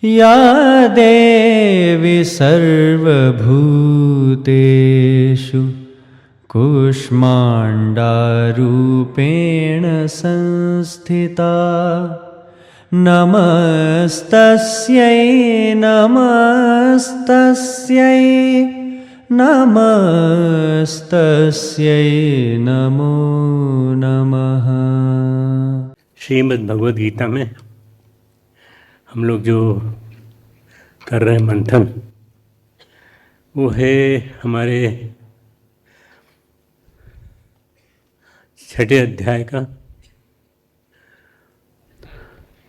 या देवी सर्वभूतेषु कूष्माण्डारूपेण संस्थिता नमस्तस्यै नमस्तस्यै नमस्तस्यै नमो नमः। श्रीमद् भगवद गीता में हम लोग जो कर रहे हैं मंथन, वो है हमारे 6 अध्याय का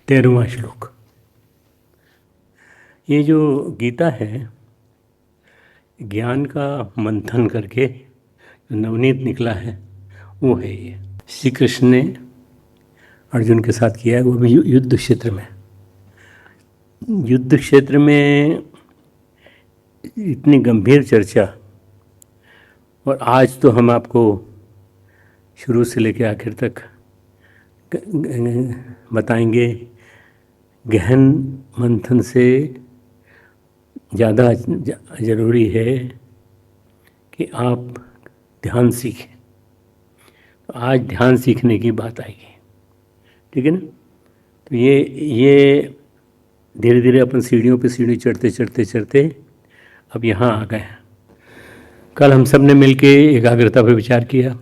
13वां श्लोक। ये जो गीता है, ज्ञान का मंथन करके जो नवनीत निकला है वो है ये। श्री कृष्ण ने अर्जुन के साथ किया है, वो भी युद्ध क्षेत्र में। युद्ध क्षेत्र में इतनी गंभीर चर्चा, और आज तो हम आपको शुरू से लेकर आखिर तक बताएंगे। गहन मंथन से ज़्यादा ज़रूरी है कि आप ध्यान सीखें। तो आज ध्यान सीखने की बात आएगी, ठीक है ना। तो ये धीरे धीरे अपन सीढ़ियों पे सीढ़ी चढ़ते चढ़ते चढ़ते अब यहाँ आ गए हैं। कल हम सब ने मिलके एकाग्रता पर विचार किया।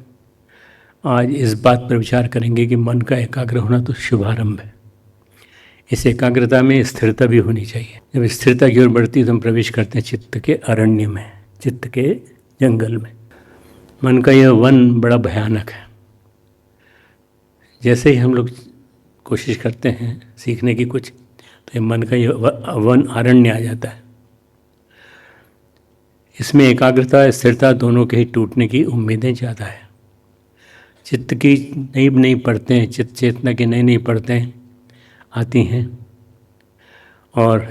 आज इस बात पर विचार करेंगे कि मन का एकाग्र होना तो शुभारंभ है। इस एकाग्रता में स्थिरता भी होनी चाहिए। जब स्थिरता की ओर बढ़ती है तो हम प्रवेश करते हैं चित्त के अरण्य में, चित्त के जंगल में। मन का यह वन बड़ा भयानक है। जैसे ही हम लोग कोशिश करते हैं सीखने की कुछ, तो ये मन का यह वन अरण्य आ जाता है। इसमें एकाग्रता स्थिरता दोनों के ही टूटने की उम्मीदें ज़्यादा है। चित्त की नई नई परतें, चित्त चेतना की नई नई परतें आती हैं और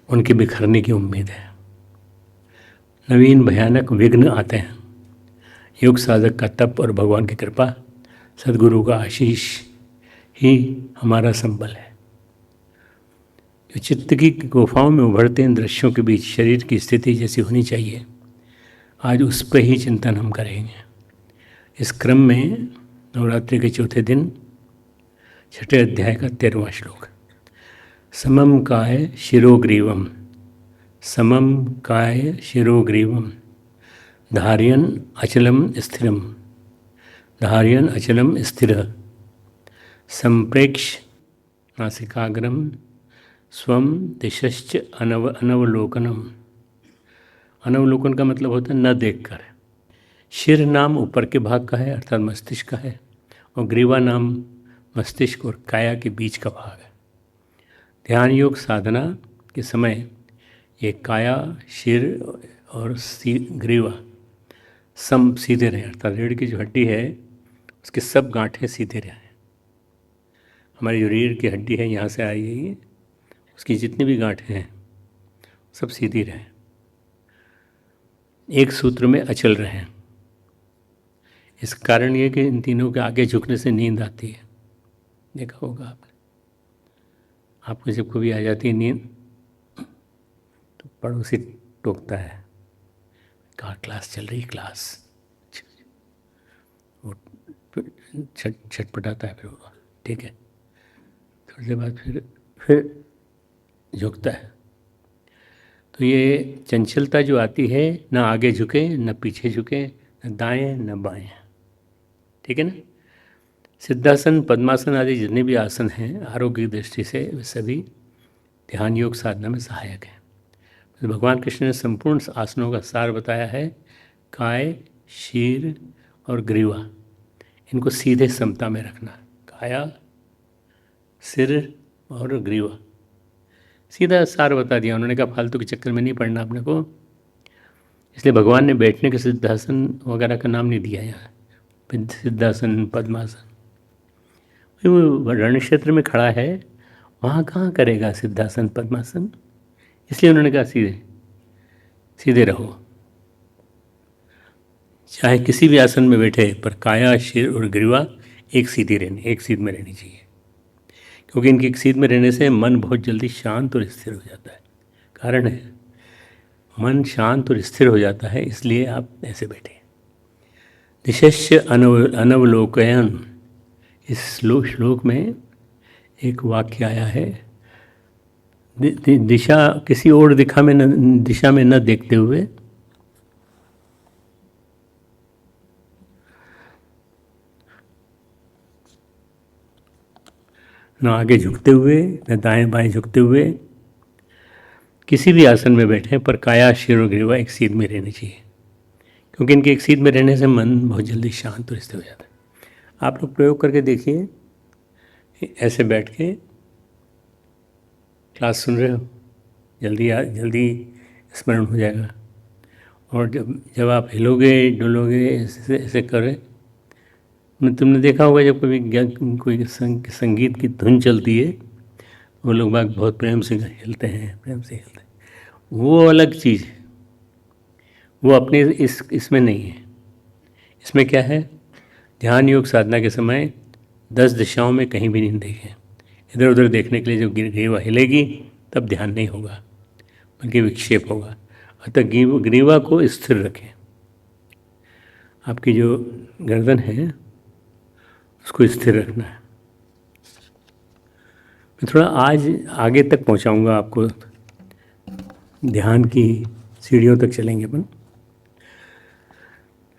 उनके बिखरने की उम्मीद है। नवीन भयानक विघ्न आते हैं। योग साधक का तप और भगवान की कृपा, सद्गुरु का आशीष ही हमारा संबल है। जो चित्त की गुफाओं में उभरते इन दृश्यों के बीच शरीर की स्थिति जैसी होनी चाहिए, आज उस पर ही चिंतन हम करेंगे। इस क्रम में नवरात्रि के चौथे दिन 6 अध्याय का 13वां श्लोक। समम काय शिरोग्रीवम, समम काय शिरोग्रीवम, धारयन् अचलम स्थिरम, धारयन् अचलम स्थिर, संप्रेक्ष नासिकाग्रम स्वम दिशश्च अनवलोकनम। अनवलोकन का मतलब होता है न देखकर। शिर नाम ऊपर के भाग का है, अर्थात मस्तिष्क का है, और ग्रीवा नाम मस्तिष्क और काया के बीच का भाग है। ध्यान योग साधना के समय ये काया, शिर और ग्रीवा सम सीधे रहें, अर्थात रीढ़ की जो हड्डी है उसके सब गांठें सीधे रहें। हमारी जो रीढ़ की हड्डी है यहाँ से आई है, उसकी जितनी भी गांठें हैं सब सीधी रहें, एक सूत्र में अचल रहें। इस कारण ये कि इन तीनों के आगे झुकने से नींद आती है। देखा होगा आपने, आपको जब कभी आ जाती है नींद तो पड़ोसी टोकता है, कहाँ क्लास चल रही, क्लास। वो छटपटाता है, फिर वो ठीक है, थोड़ी देर बाद फिर झुकता है। तो ये चंचलता जो आती है, ना आगे झुके न पीछे झुके, न दाएं न बाएं, ठीक है ना। सिद्धासन, पद्मासन आदि जितने भी आसन हैं आरोग्य की दृष्टि से वे सभी ध्यान योग साधना में सहायक हैं। तो भगवान कृष्ण ने संपूर्ण आसनों का सार बताया है। काय, शीर और ग्रीवा, इनको सीधे समता में रखना। काया, सिर और ग्रीवा, सीधा सार बता दिया उन्होंने। कहा फालतू के चक्कर में नहीं पड़ना अपने को। इसलिए भगवान ने बैठने के सिद्धासन वगैरह का नाम नहीं दिया यहाँ। सिद्धासन, पद्मासन, वो रण क्षेत्र में खड़ा है, वहाँ कहाँ करेगा सिद्धासन पद्मासन। इसलिए उन्होंने कहा सीधे सीधे रहो, चाहे किसी भी आसन में बैठे, पर काया, शीर और ग्रीवा एक सीधी रहनी, एक सीध में रहनी चाहिए। क्योंकि इनकी एक सीध में रहने से मन बहुत जल्दी शांत और स्थिर हो जाता है। कारण है, मन शांत और स्थिर हो जाता है, इसलिए आप ऐसे बैठे। दिशस्य अनवलोकयन, इस श्लोक में एक वाक्य आया है, दिशा किसी और दिशा में न देखते हुए न आगे झुकते हुए न दाएं बाएं झुकते हुए किसी भी आसन में बैठे पर काया शिरो ग्रीवा एक सीध में रहनी चाहिए, क्योंकि इनके एक सीध में रहने से मन बहुत जल्दी शांत और स्थिर हो जाता है। आप लोग प्रयोग करके देखिए, ऐसे बैठ के क्लास सुन रहे हो, जल्दी स्मरण हो जाएगा। और जब आप हिलोगे डुलोगे ऐसे करें, तुमने देखा होगा जब कभी कोई संगीत की धुन चलती है, वो लोग बाग बहुत प्रेम से हिलते हैं, वो अलग चीज़ है, वो अपने इसमें नहीं है। इसमें क्या है, ध्यान योग साधना के समय 10 दिशाओं में कहीं भी नहीं देखें। इधर उधर देखने के लिए जब ग्रीवा हिलेगी तब ध्यान नहीं होगा, बल्कि विक्षेप होगा। अतः ग्रीवा को स्थिर रखें। आपकी जो गर्दन है उसको स्थिर रखना है। मैं थोड़ा आज आगे तक पहुंचाऊंगा आपको, ध्यान की सीढ़ियों तक चलेंगे अपन।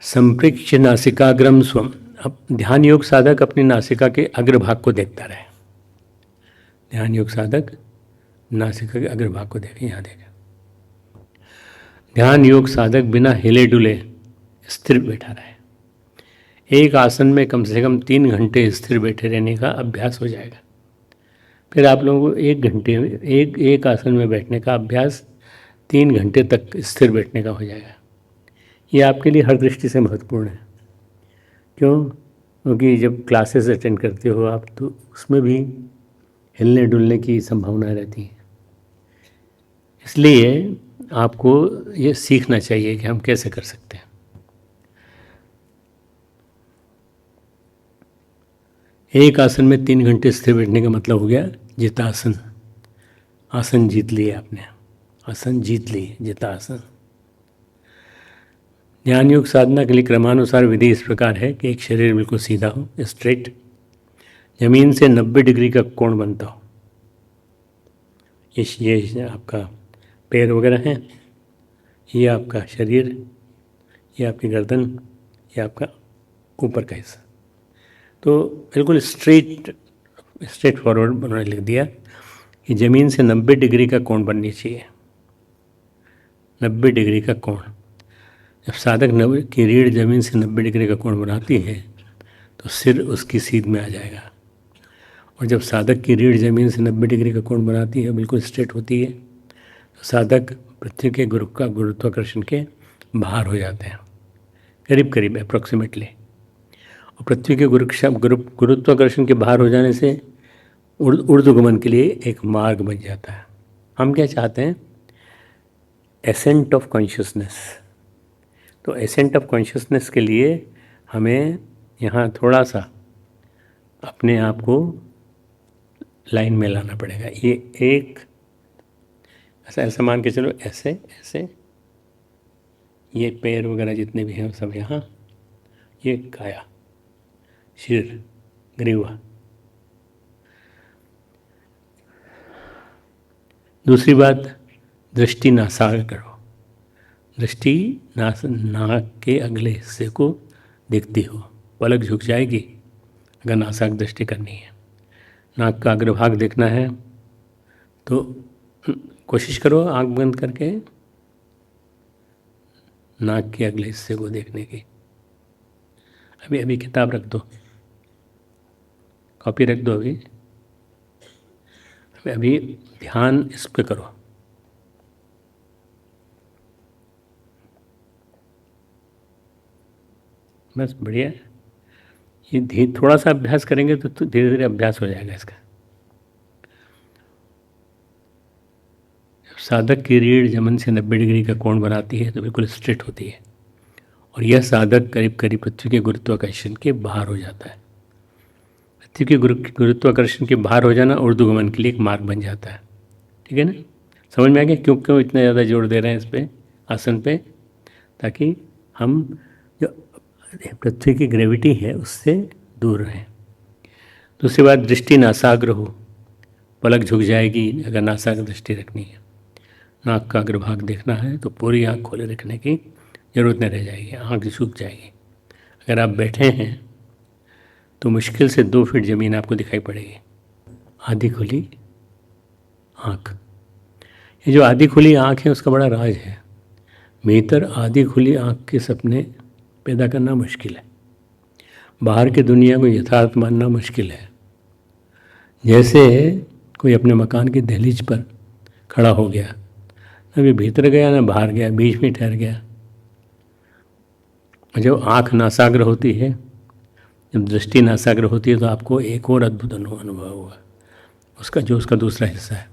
संप्रेक्ष्य नासिकाग्रम स्वम, अब ध्यान योग साधक अपनी नासिका के अग्रभाग को देखता रहे। ध्यान योग साधक नासिका के अग्रभाग को देखें, यहाँ देखें। ध्यान योग साधक बिना हिले डुले स्थिर बैठा रहे। एक आसन में कम से कम 3 घंटे स्थिर बैठे रहने का अभ्यास हो जाएगा। फिर आप लोगों को 1 घंटे एक आसन में बैठने का अभ्यास 3 घंटे तक स्थिर बैठने का हो जाएगा। ये आपके लिए हर दृष्टि से महत्वपूर्ण है। क्यों? क्योंकि जब क्लासेस अटेंड करते हो आप, तो उसमें भी हिलने डुलने की संभावना रहती है। इसलिए आपको ये सीखना चाहिए कि हम कैसे कर सकते हैं। एक आसन में 3 घंटे स्थिर बैठने का मतलब हो गया जितासन। आसन जीत लिए आपने, आसन जीत लिए, जितासन। ध्यान योग साधना के लिए क्रमानुसार विधि इस प्रकार है कि एक शरीर बिल्कुल सीधा हो, स्ट्रेट, जमीन से 90 डिग्री का कोण बनता हो। ये आपका पैर वगैरह है, ये आपका शरीर, ये आपकी गर्दन, ये आपका ऊपर का हिस्सा। तो बिल्कुल स्ट्रेट फॉरवर्ड उन्होंने लिख दिया कि ज़मीन से 90 डिग्री का कोण बननी चाहिए। 90 डिग्री का कोण। जब साधक की रीढ़ ज़मीन से 90 डिग्री का कोण बनाती है तो सिर उसकी सीध में आ जाएगा। और जब साधक की रीढ़ ज़मीन से 90 डिग्री का कोण बनाती है, बिल्कुल स्ट्रेट होती है, तो साधक पृथ्वी के गुरुत्वाकर्षण के बाहर हो जाते हैं, करीब करीब अप्रॉक्सीमेटली। और पृथ्वी के गुरुत्वाकर्षण के बाहर हो जाने से ऊर्ध्वगमन के लिए एक मार्ग बन जाता है। हम क्या चाहते हैं? Ascent of consciousness. तो एसेंट ऑफ कॉन्शियसनेस के लिए हमें यहाँ थोड़ा सा अपने आप को लाइन में लाना पड़ेगा। ये एक ऐसा मान के चलो, ऐसे ऐसे, ये पैर वगैरह जितने भी हैं सब यहाँ, ये काया, सिर, ग्रीवा। दूसरी बात, दृष्टि नासाग करो। दृष्टि नाक के अगले हिस्से को देखती हो, पलक झुक जाएगी अगर नासाग दृष्टि करनी है। नाक का अग्रभाग देखना है तो कोशिश करो आंख बंद करके नाक के अगले हिस्से को देखने की। अभी किताब रख दो, कॉपी रख दो। अभी ध्यान इस पे करो। बस बढ़िया है। ये थोड़ा सा अभ्यास करेंगे तो धीरे धीरे अभ्यास हो जाएगा इसका। साधक की रीढ़ जमीन से 90 डिग्री का कोण बनाती है तो बिल्कुल स्ट्रेट होती है, और यह साधक करीब करीब पृथ्वी के गुरुत्वाकर्षण के बाहर हो जाता है। पृथ्वी के गुरुत्वाकर्षण के बाहर हो जाना ऊर्ध्वगमन के लिए एक मार्ग बन जाता है। ठीक है ना, समझ में आ गया क्यों क्यों इतना ज़्यादा जोर दे रहे हैं इस पे, आसन पे, ताकि हम जो पृथ्वी की ग्रेविटी है उससे दूर रहें। दूसरी बात, दृष्टि नासाग्र हो, पलक झुक जाएगी अगर नासाग्र दृष्टि रखनी है। नाक का अग्रभाग देखना है तो पूरी आँख खोले रखने की ज़रूरत नहीं रह जाएगी, आँख सूख जाएगी। अगर आप बैठे हैं तो मुश्किल से 2 फीट ज़मीन आपको दिखाई पड़ेगी। आधी खुली आँख, ये जो आधी खुली आँख है उसका बड़ा राज है। भीतर आधी खुली आँख के सपने पैदा करना मुश्किल है, बाहर की दुनिया को यथार्थ मानना मुश्किल है। जैसे कोई अपने मकान की दहलीज पर खड़ा हो गया, ना भी भीतर गया ना बाहर गया, बीच में ठहर गया। जब आँख नासाग्र होती है, जब दृष्टि नासाग्र होती है तो आपको एक और अद्भुत अनुभव होगा, उसका दूसरा हिस्सा है।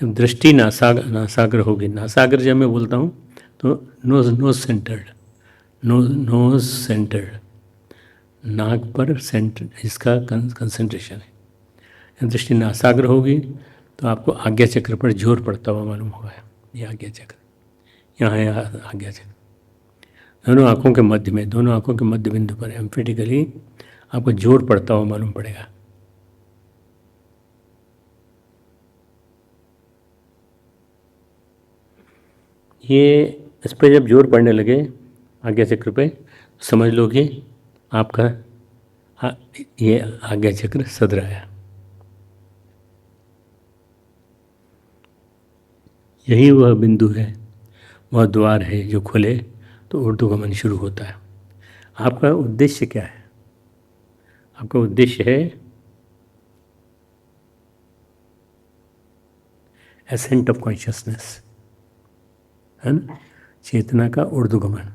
जब दृष्टि नासाग्र होगी, नासाग्र जब मैं बोलता हूँ तो नोज सेंटर्ड, नाक पर सेंटर, इसका कंसंट्रेशन है। जब दृष्टि नासाग्र होगी तो आपको आज्ञा चक्र पर जोर पड़ता हुआ मालूम होगा। ये आज्ञा चक्र, यहाँ है आज्ञा चक्र, दोनों आँखों के मध्य में, दोनों आँखों के मध्य बिंदु पर एम्फेटिकली आपको जोर पड़ता हुआ मालूम पड़ेगा। ये इस पर जब जोर पड़ने लगे आज्ञा चक्र पे, समझ लो कि आपका ये आज्ञा चक्र सद रहा है। यही वह बिंदु है, वह द्वार है जो खुले तो ऊर्ध्वगमन शुरू होता है। आपका उद्देश्य क्या है? आपका उद्देश्य है एसेंट ऑफ कॉन्शियसनेस, है ना, चेतना का ऊर्ध्वगमन।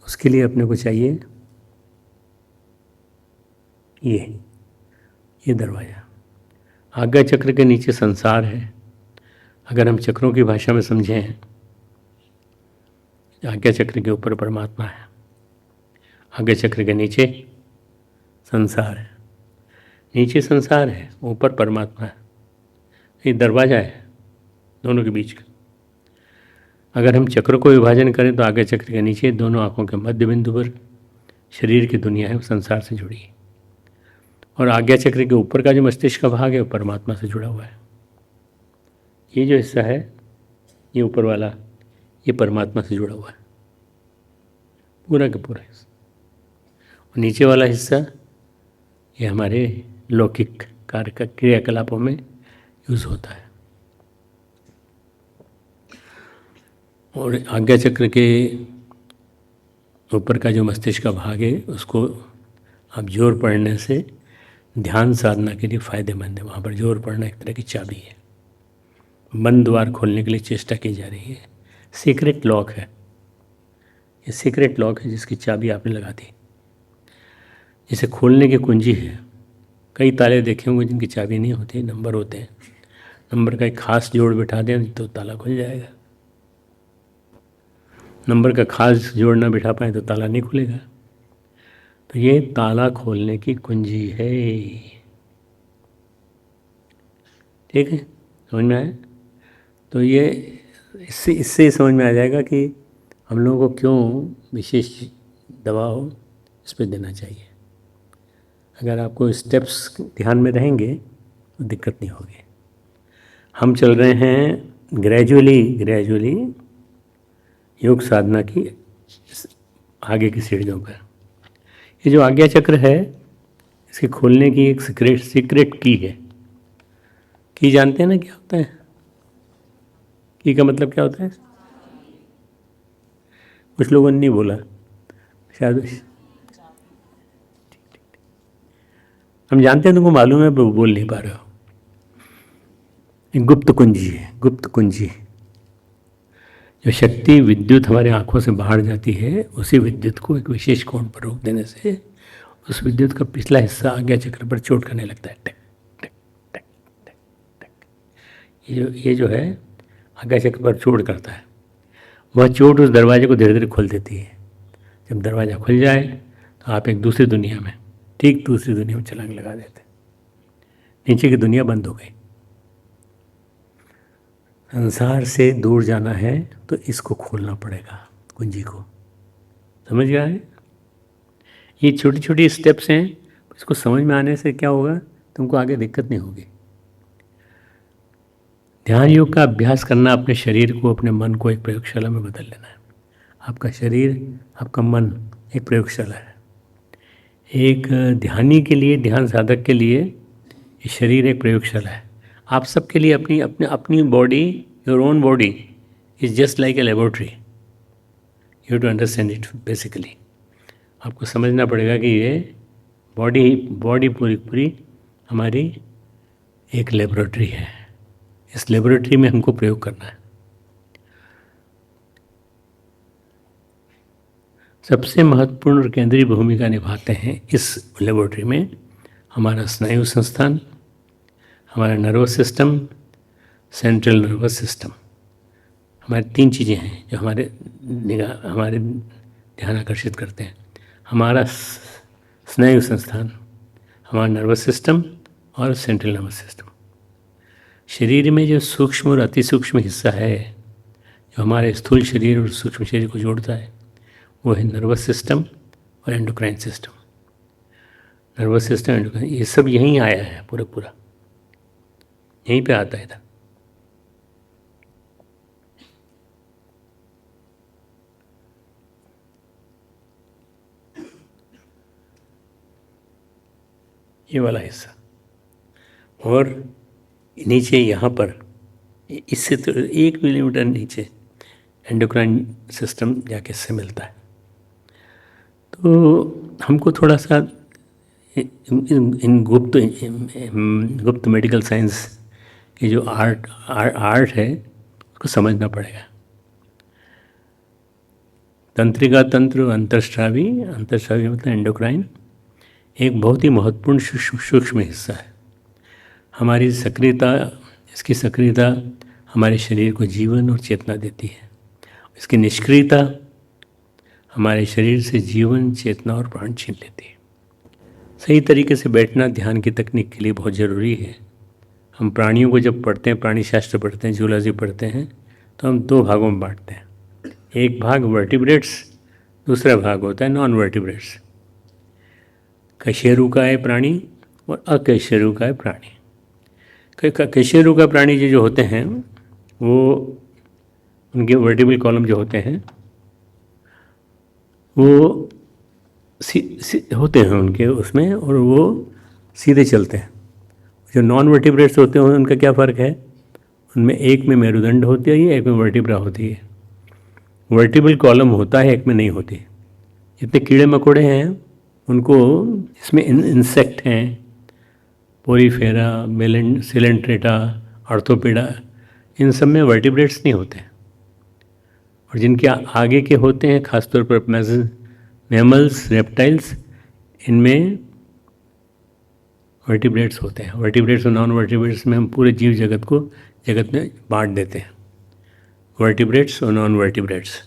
उसके लिए अपने को चाहिए ये दरवाज़ा। आज्ञा चक्र के नीचे संसार है। अगर हम चक्रों की भाषा में समझें, आज्ञा चक्र के ऊपर परमात्मा है, आज्ञा चक्र के नीचे संसार है। नीचे संसार है, ऊपर परमात्मा है। ये दरवाज़ा है दोनों के बीच का। अगर हम चक्र को विभाजन करें तो आज्ञा चक्र के नीचे दोनों आँखों के मध्य बिंदु पर शरीर की दुनिया है, वो संसार से जुड़ी है। और आज्ञा चक्र के ऊपर का जो मस्तिष्क का भाग है वो परमात्मा से जुड़ा हुआ है। ये जो हिस्सा है, ये ऊपर वाला, ये परमात्मा से जुड़ा हुआ है पूरा का पूरा हिस्सा। और नीचे वाला हिस्सा ये हमारे लौकिक कार्य का क्रियाकलापों में यूज़ होता है। और आज्ञा चक्र के ऊपर का जो मस्तिष्क का भाग है उसको आप जोर पड़ने से ध्यान साधना के लिए फ़ायदेमंद है। वहाँ पर जोर पड़ना एक तरह की चाबी है। बंद द्वार खोलने के लिए चेष्टा की जा रही है। सीक्रेट लॉक है, ये सीक्रेट लॉक है जिसकी चाबी आपने लगा दी। जिसे खोलने की कुंजी है। कई ताले देखे होंगे जिनकी चाबी नहीं होती, नंबर होते हैं। नंबर का एक खास जोड़ बिठा दें तो ताला खुल जाएगा। नंबर का खास जोड़ ना बिठा पाए तो ताला नहीं खुलेगा। तो ये ताला खोलने की कुंजी है। ठीक है, समझ में आया? तो ये इससे समझ में आ जाएगा कि हम लोगों को क्यों विशेष दबाव इस पर देना चाहिए। अगर आपको स्टेप्स ध्यान में रहेंगे तो दिक्कत नहीं होगी। हम चल रहे हैं ग्रेजुअली योग साधना की आगे की सीढ़ियों पर। ये जो आज्ञा चक्र है, इसके खोलने की एक सीक्रेट की है। की जानते हैं ना क्या होता है? की का मतलब क्या होता है? कुछ लोगों ने नहीं बोला शायद। हम जानते हैं, तुमको मालूम है, पर बोल नहीं पा रहे हो। गुप्त कुंजी है, गुप्त कुंजी। जो शक्ति विद्युत हमारे आंखों से बाहर जाती है, उसी विद्युत को एक विशेष कोण पर रोक देने से उस विद्युत का पिछला हिस्सा आज्ञा चक्र पर चोट करने लगता है। टक टक टक टक टक। ये जो है आज्ञा चक्र पर चोट करता है। वह चोट उस दरवाजे को धीरे धीरे खोल देती है। जब दरवाज़ा खुल जाए तो आप एक दूसरी दुनिया में, ठीक दूसरी दुनिया में छलांग लगा देते हैं। नीचे की दुनिया बंद हो गई। संसार से दूर जाना है तो इसको खोलना पड़ेगा, कुंजी को। समझ गया है? ये छोटी छोटी स्टेप्स हैं, इसको समझ में आने से क्या होगा, तुमको आगे दिक्कत नहीं होगी। ध्यान योग का अभ्यास करना, अपने शरीर को, अपने मन को एक प्रयोगशाला में बदल लेना है। आपका शरीर, आपका मन एक प्रयोगशाला है। एक ध्यानी के लिए, ध्यान साधक के लिए ये शरीर एक प्रयोगशाला है। आप सबके लिए अपनी अपनी अपनी body, your own body is just like a laboratory. You have to understand it basically. आपको समझना पड़ेगा कि ये बॉडी पूरी पूरी हमारी एक लेबोरेटरी है। इस लेबोरेटरी में हमको प्रयोग करना है। सबसे महत्वपूर्ण और केंद्रीय भूमिका निभाते हैं इस लेबोरेटरी में हमारा स्नायु संस्थान, हमारा nervous system, central nervous system. हमारी 3 चीज़ें हैं जो हमारे ध्यान आकर्षित करते हैं। हमारा स्नायु संस्थान, हमारा नर्वस सिस्टम और सेंट्रल नर्वस सिस्टम। शरीर में जो सूक्ष्म और अति सूक्ष्म हिस्सा है, जो हमारे स्थूल शरीर और सूक्ष्म शरीर को जोड़ता है, वो है नर्वस सिस्टम और endocrine system. Nervous system, endocrine, ये सब यहीं आया है, पूरा यहीं पे आता है था। ये वाला हिस्सा, और नीचे यहाँ पर इससे तो 1 मिलीमीटर नीचे एंडोक्राइन सिस्टम जाके इससे मिलता है। तो हमको थोड़ा सा इन गुप्त मेडिकल साइंस की जो आर्ट है उसको समझना पड़ेगा। तंत्रिका तंत्र, अंतर्स्रावी मतलब एंडोक्राइन एक बहुत ही महत्वपूर्ण सूक्ष्म हिस्सा है। हमारी सक्रियता, इसकी सक्रियता हमारे शरीर को जीवन और चेतना देती है। इसकी निष्क्रियता हमारे शरीर से जीवन, चेतना और प्राण छीन लेती है। सही तरीके से बैठना ध्यान की तकनीक के लिए बहुत ज़रूरी है। हम प्राणियों को जब पढ़ते हैं, प्राणी शास्त्र पढ़ते हैं, जूलॉजी पढ़ते हैं, तो हम 2 भागों में बांटते हैं। एक भाग वर्टिब्रेट्स, दूसरा भाग होता है नॉन वर्टिब्रेट्स। कशेरुकाय प्राणी और अकशेरुकाय प्राणी। कशेरुकाय प्राणी जो होते हैं, वो उनके वर्टिब्रल कॉलम जो होते हैं वो होते हैं उनके उसमें, और वो सीधे चलते हैं। जो नॉन वर्टिब्रेट्स होते हैं उनका क्या फ़र्क है, उनमें एक में मेरुदंड होती है, एक में वर्टिब्रा होती है। वर्टिब्रल कॉलम होता है, एक में नहीं होती। जितने कीड़े मकोड़े हैं उनको, इसमें इंसेक्ट हैं, पोरीफेरा, सिलेंट्रेटा, आर्थोपेडा, इन सब में वर्टिब्रेट्स नहीं होते। और जिनके आगे के होते हैं, खासतौर पर मैमल्स, रेप्टाइल्स, इनमें वर्टिब्रेट्स होते हैं। वर्टिब्रेट्स और नॉन वर्टिब्रेट्स में हम पूरे जीव जगत में बांट देते हैं, वर्टिब्रेट्स और नॉन वर्टिब्रेट्स।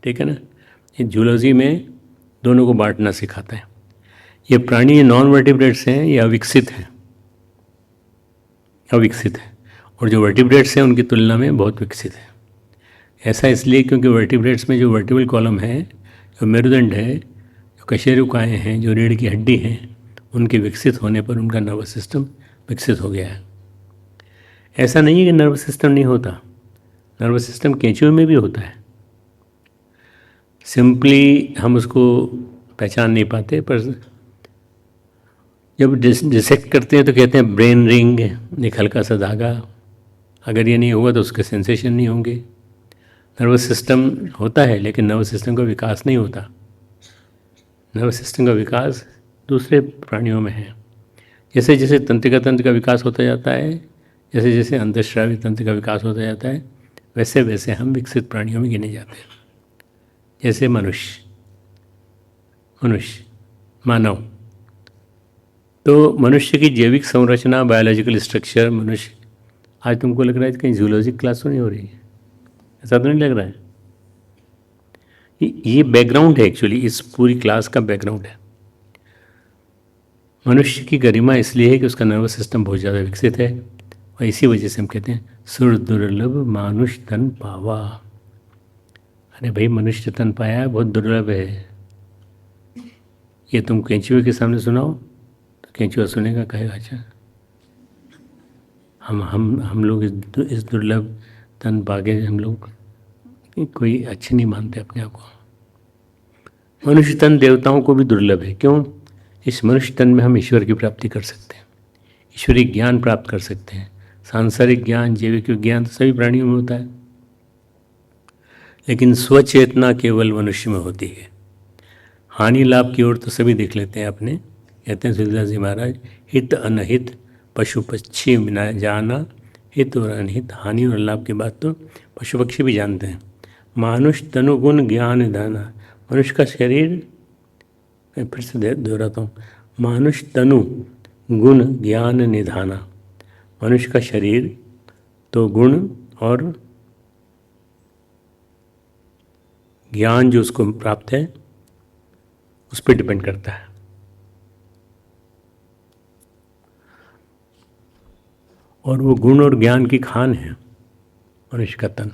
ठीक है ना? ये जूलॉजी में दोनों को बांटना सिखाता है। ये प्राणी नॉन वर्टिब्रेट्स हैं, ये अविकसित हैं, और जो वर्टिब्रेट्स हैं उनकी तुलना में बहुत विकसित है। ऐसा इसलिए क्योंकि वर्टिब्रेट्स में जो वर्टिब्रल कॉलम है, जो मेरुदंड है, जो कशेरुकाएँ हैं, जो रीढ़ की हड्डी हैं, उनके विकसित होने पर उनका नर्वस सिस्टम विकसित हो गया है। ऐसा नहीं है कि नर्वस सिस्टम नहीं होता, नर्वस सिस्टम केंचुए में भी होता है। सिंपली हम उसको पहचान नहीं पाते, पर जब डिसेक्ट करते हैं तो कहते हैं ब्रेन रिंग, एक हल्का सा धागा। अगर ये नहीं होगा तो उसके सेंसेशन नहीं होंगे। नर्वस सिस्टम होता है, लेकिन नर्वस सिस्टम का विकास नहीं होता। नर्वस सिस्टम का विकास दूसरे प्राणियों में है। जैसे जैसे तंत्रिका तंत्र का विकास होता जाता है, जैसे जैसे अंतःस्रावी तंत्र का विकास होता जाता है, वैसे वैसे हम विकसित प्राणियों में गिने जाते हैं। जैसे मनुष्य, मानव। तो मनुष्य की जैविक संरचना, बायोलॉजिकल स्ट्रक्चर, मनुष्य, आज तुमको लग रहा है कहीं जूलॉजी क्लास तो नहीं हो रही है? ऐसा तो नहीं लग रहा है? ये बैकग्राउंड है, एक्चुअली इस पूरी क्लास का बैकग्राउंड है। मनुष्य की गरिमा इसलिए है कि उसका नर्वस सिस्टम बहुत ज़्यादा विकसित है, और इसी वजह से हम कहते हैं सुर दुर्लभ मानुष तन पावा। अरे भाई, मनुष्य तन पाया है, बहुत दुर्लभ है। ये तुम केंचुए के सामने सुनाओ तो केंचुआ सुनेगा, कहेगा अच्छा हम लोग इस दुर्लभ तन पाके हम लोग कोई अच्छे नहीं मानते अपने आप को। मनुष्य तन देवताओं को भी दुर्लभ है। क्यों? इस मनुष्य तन में हम ईश्वर की प्राप्ति कर सकते हैं, ईश्वरीय ज्ञान प्राप्त कर सकते हैं। सांसारिक ज्ञान, जैविक ज्ञान तो सभी प्राणियों में होता है, लेकिन स्वचेतना केवल मनुष्य में होती है। हानि लाभ की ओर तो सभी देख लेते हैं अपने। कहते हैं तुलसीदास जी महाराज, हित अनहित पशु पक्षी ना जाना, हित और अनहित, हानि और लाभ की बात तो पशु पक्षी भी जानते हैं। मानुष तनु गुण ज्ञान दाना, मनुष्य का शरीर, मैं फिर से दोहराता हूँ, मानुष तनु गुण ज्ञान निधाना। मनुष्य का शरीर तो गुण और ज्ञान जो उसको प्राप्त है उस पर डिपेंड करता है। और वो गुण और ज्ञान की खान है मनुष्य का तन।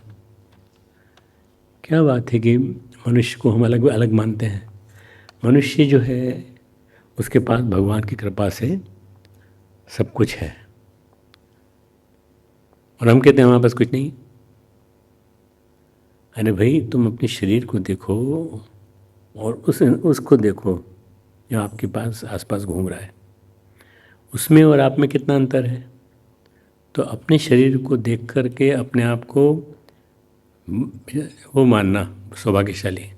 क्या बात है कि मनुष्य को हम अलग अलग मानते हैं। मनुष्य जो है उसके पास भगवान की कृपा से सब कुछ है, और हम कहते हैं हमारे पास कुछ नहीं। अरे भाई, तुम अपने शरीर को देखो और उसको देखो जो आपके पास आसपास घूम रहा है, उसमें और आप में कितना अंतर है। तो अपने शरीर को देख कर के अपने आप को वो मानना सौभाग्यशाली।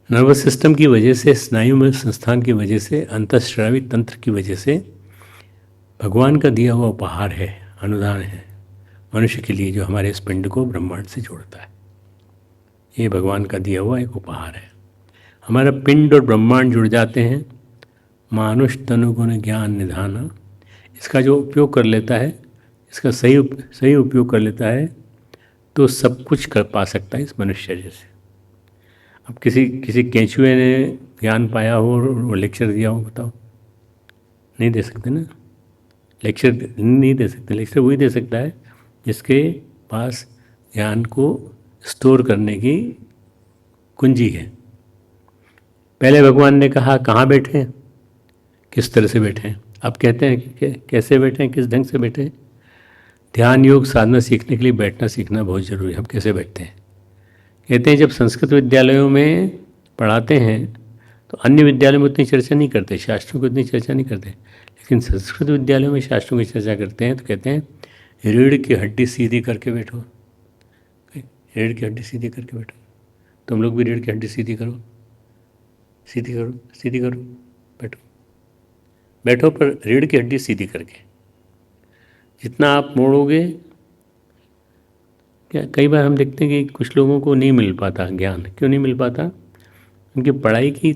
नर्वस सिस्टम की वजह से, स्नायुमय संस्थान की वजह से, अंतःस्रावी तंत्र की वजह से भगवान का दिया हुआ उपहार है, अनुदान है मनुष्य के लिए, जो हमारे इस पिंड को ब्रह्मांड से जोड़ता है। ये भगवान का दिया हुआ एक उपहार है। हमारा पिंड और ब्रह्मांड जुड़ जाते हैं, मानुष तनुगुण ज्ञान निधाना। इसका जो उपयोग कर लेता है, इसका सही उपयोग कर लेता है, तो सब कुछ कर पा सकता है इस मनुष्य शरीर से। अब किसी केंचुए ने ज्ञान पाया हो और वो लेक्चर दिया हो, बताओ? नहीं दे सकते ना, लेक्चर नहीं दे सकते। लेक्चर वही दे सकता है जिसके पास ज्ञान को स्टोर करने की कुंजी है। पहले भगवान ने कहा कहाँ बैठे, किस तरह से बैठे। अब कहते हैं कि कैसे बैठे, किस ढंग से बैठे। ध्यान योग साधना सीखने के लिए बैठना सीखना बहुत ज़रूरी है। हम कैसे बैठते हैं? कहते हैं जब संस्कृत विद्यालयों में पढ़ाते हैं तो अन्य विद्यालयों में उतनी चर्चा नहीं करते, शास्त्रों की उतनी चर्चा नहीं करते, लेकिन संस्कृत विद्यालयों में शास्त्रों की चर्चा करते हैं। तो कहते हैं रीढ़ की हड्डी सीधी करके बैठो, रीढ़ की हड्डी सीधी करके बैठो। तुम लोग भी रीढ़ की हड्डी सीधी करो, सीधी करो, सीधी करो, बैठो बैठो, पर रीढ़ की हड्डी सीधी करके। जितना आप मोड़ोगे, क्या कई बार हम देखते हैं कि कुछ लोगों को नहीं मिल पाता ज्ञान। क्यों नहीं मिल पाता? उनकी पढ़ाई की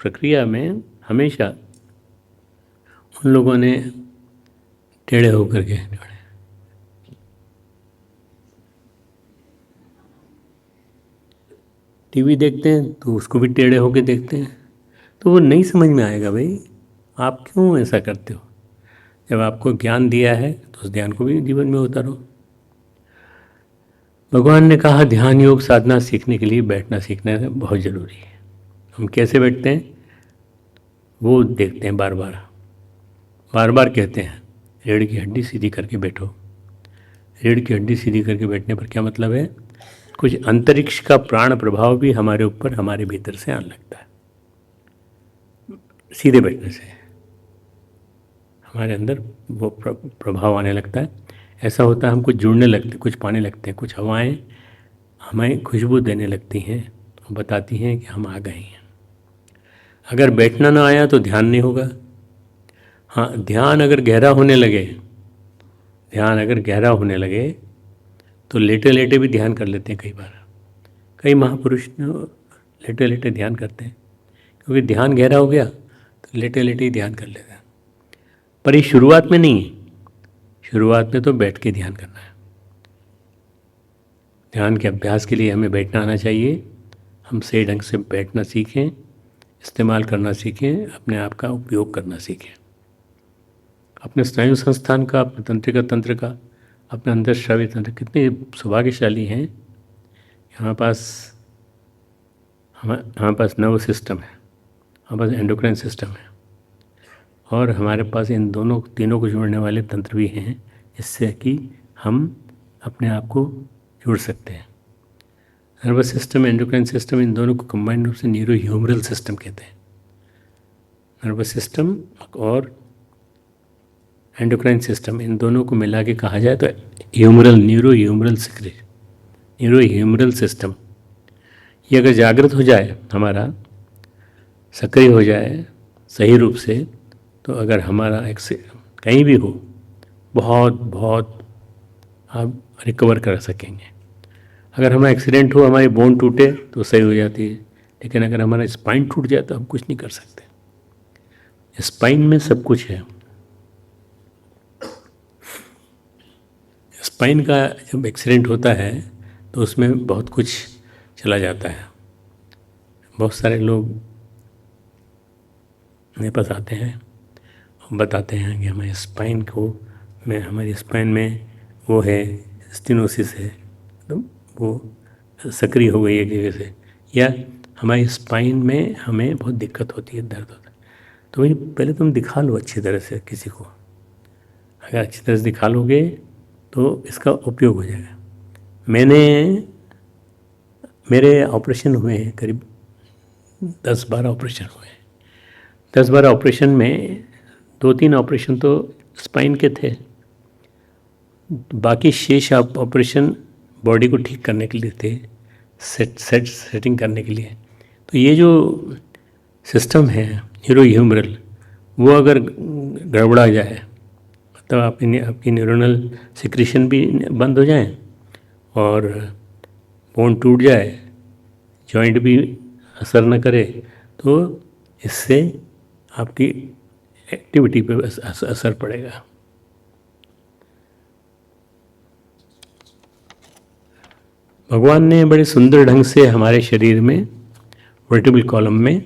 प्रक्रिया में हमेशा उन लोगों ने टेढ़े होकर के, टीवी देखते हैं तो उसको भी टेढ़े होकर देखते हैं, तो वो नहीं समझ में आएगा। भाई आप क्यों ऐसा करते हो? जब आपको ज्ञान दिया है तो उस ज्ञान को भी जीवन में उतारो। भगवान ने कहा ध्यान योग साधना सीखने के लिए बैठना सीखना बहुत ज़रूरी है। हम कैसे बैठते हैं वो देखते हैं, बार बार कहते हैं रीढ़ की हड्डी सीधी करके बैठो। रीढ़ की हड्डी सीधी करके बैठने पर क्या मतलब है? कुछ अंतरिक्ष का प्राण प्रभाव भी हमारे ऊपर, हमारे भीतर से आने लगता है। सीधे बैठने से हमारे अंदर वो प्रभाव आने लगता है। ऐसा होता है, हम कुछ जुड़ने लगते, कुछ पाने लगते हैं, कुछ हवाएं हमें खुशबू देने लगती हैं, तो बताती हैं कि हम आ गए हैं। अगर बैठना ना आया तो ध्यान नहीं होगा। हाँ, ध्यान अगर गहरा होने लगे तो लेटे लेटे भी ध्यान कर लेते हैं। कई बार कई महापुरुष लेटे लेटे ध्यान करते हैं, क्योंकि ध्यान गहरा हो गया तो लेटे लेटे ही ध्यान कर लेते हैं। पर ये शुरुआत में नहीं है, शुरुआत में तो बैठ के ध्यान करना है। ध्यान के अभ्यास के लिए हमें बैठना आना चाहिए। हम सही ढंग से बैठना सीखें, इस्तेमाल करना सीखें, अपने आप का उपयोग करना सीखें। अपने स्नायु संस्थान का, अपने तंत्रिका तंत्र का, अपने अंदर श्राव्य तंत्र, कितने सौभाग्यशाली हैं। हमारे पास नर्वस सिस्टम है, हमारे पास एंडोक्राइन सिस्टम है, और हमारे पास इन दोनों तीनों को जोड़ने वाले तंत्र भी हैं, जिससे कि हम अपने आप को जोड़ सकते हैं। नर्वस सिस्टम, एंडोक्राइन सिस्टम, इन दोनों को कंबाइंड रूप से न्यूरो ह्यूमरल सिस्टम कहते हैं। नर्वस सिस्टम और एंडोक्राइन सिस्टम, इन दोनों को मिला के कहा जाए तो न्यूरो ह्यूमरल सिस्टम, ये अगर जागृत हो जाए, हमारा सक्रिय हो जाए सही रूप से, तो अगर हमारा कहीं भी हो, बहुत बहुत आप रिकवर कर सकेंगे। अगर हमारा एक्सीडेंट हो, हमारी बोन टूटे तो सही हो जाती है, लेकिन अगर हमारा स्पाइन टूट जाए तो हम कुछ नहीं कर सकते। स्पाइन में सब कुछ है। स्पाइन का जब एक्सीडेंट होता है तो उसमें बहुत कुछ चला जाता है। बहुत सारे लोग मेरे पास आते हैं और बताते हैं कि हमारे हमारी स्पाइन में वो है, स्टेनोसिस है, तो वो सक्रिय हो गई एक जगह से, या हमारी स्पाइन में हमें बहुत दिक्कत होती है, दर्द होता है। तो भाई पहले तुम दिखा लो अच्छी तरह से किसी को। अगर अच्छी तरह से दिखा लोगे तो इसका उपयोग हो जाएगा। मेरे ऑपरेशन हुए हैं, करीब 10-12 ऑपरेशन हुए हैं। 10-12 ऑपरेशन में 2-3 ऑपरेशन तो स्पाइन के थे, बाकी शेष ऑपरेशन बॉडी को ठीक करने के लिए थे, सेटिंग करने के लिए। तो ये जो सिस्टम है न्यूरो ह्यूमरल, वो अगर गड़बड़ा जाए, मतलब आपकी न्यूरोनल सिक्रीशन भी बंद हो जाए और बोन टूट जाए, जॉइंट भी असर न करे, तो इससे आपकी एक्टिविटी पे असर पड़ेगा। भगवान ने बड़े सुंदर ढंग से हमारे शरीर में, वर्टिब्रल कॉलम में,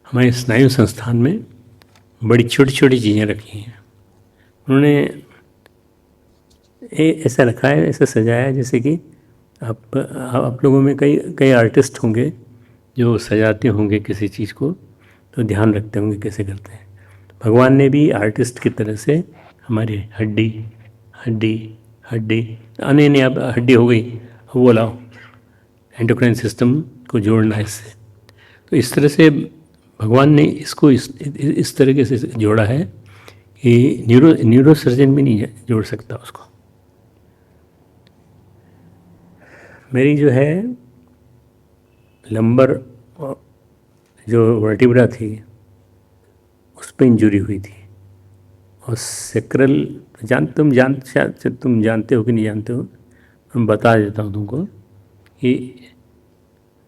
हमारे स्नायु संस्थान में बड़ी छोटी छोटी चीज़ें रखी हैं। उन्होंने ऐसा रखा है, ऐसा सजाया है, जैसे कि आप लोगों में कई आर्टिस्ट होंगे जो सजाते होंगे किसी चीज़ को, तो ध्यान रखते होंगे कैसे करते हैं। भगवान ने भी आर्टिस्ट की तरह से हमारी हड्डी नहीं, अब हड्डी हो गई, अब वो लाओ, एंडोक्राइन सिस्टम को जोड़ना है इससे। तो इस तरह से भगवान ने इसको इस तरीके से जोड़ा है कि न्यूरो सर्जन भी नहीं जोड़ सकता उसको। मेरी जो है लंबर जो वर्टिब्रा थी उस पर इंजरी हुई थी, और सेक्रल तुम जानते हो कि नहीं जानते हो, मैं बता देता हूँ तुमको कि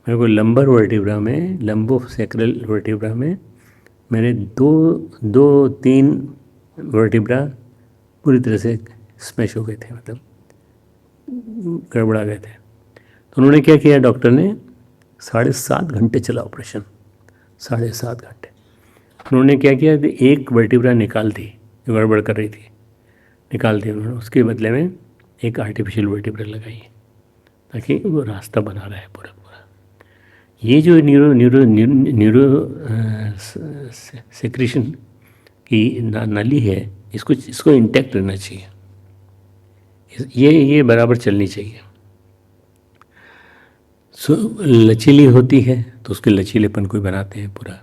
मेरे को लंबर वर्टिब्रा में, लंबो सेक्रल वर्टिब्रा में मैंने 2-3 वर्टिब्रा पूरी तरह से स्मैश हो गए थे, मतलब गड़बड़ा गए थे। तो उन्होंने क्या किया, डॉक्टर ने 7.5 घंटे चला ऑपरेशन, 7.5 घंटे। उन्होंने क्या किया कि एक वर्टिब्रा निकाल दी जो गड़बड़ कर रही थी, निकाल दी उन्होंने, उसके बदले में एक आर्टिफिशियल वर्टिब्रा लगाई ताकि वो रास्ता बना रहा है पूरा। ये जो न्यूरो सेक्रेशन की नाली है, इसको इंटैक्ट रहना चाहिए, ये बराबर चलनी चाहिए। लचीली होती है तो उसके लचीलेपन को बनाते हैं पूरा।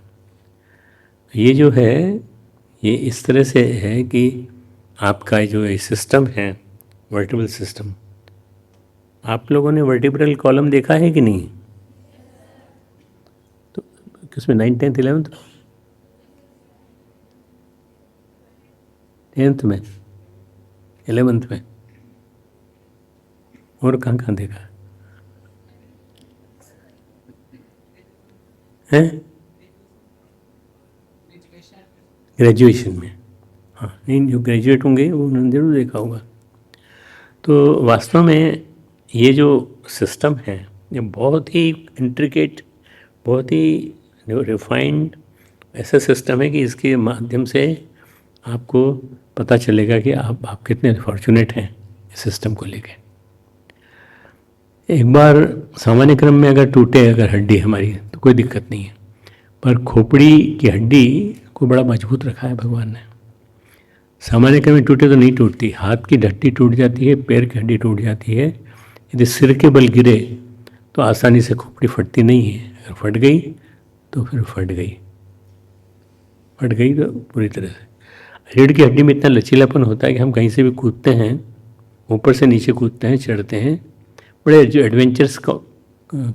ये जो है ये इस तरह से है कि आपका जो ये सिस्टम है वर्टिब्रल सिस्टम, आप लोगों ने वर्टिब्रल कॉलम देखा है कि नहीं? तो किसमें 9th 10th 11th 10th में 11th में, और कहाँ देखा है? ग्रेजुएशन में, हाँ, नहीं जो ग्रेजुएट होंगे वो उन्होंने जरूर देखा होगा। तो वास्तव में ये जो सिस्टम है ये बहुत ही इंट्रिकेट, बहुत ही रिफाइंड ऐसा सिस्टम है कि इसके माध्यम से आपको पता चलेगा कि आप कितने फॉर्चुनेट हैं इस सिस्टम को लेके। एक बार सामान्य क्रम में अगर टूटे अगर हड्डी हमारी तो कोई दिक्कत नहीं है, पर खोपड़ी की हड्डी को बड़ा मजबूत रखा है भगवान ने। सामान्य क्रम में टूटे तो नहीं टूटती, हाथ की हड्डी टूट जाती है, पैर की हड्डी टूट जाती है, यदि सिर के बल गिरे तो आसानी से खोपड़ी फटती नहीं है। अगर फट गई तो फिर फट गई तो पूरी तरह से। रीढ़ की हड्डी में इतना लचीलापन होता है कि हम कहीं से भी कूदते हैं, ऊपर से नीचे कूदते हैं, चढ़ते हैं, बड़े जो एडवेंचर्स का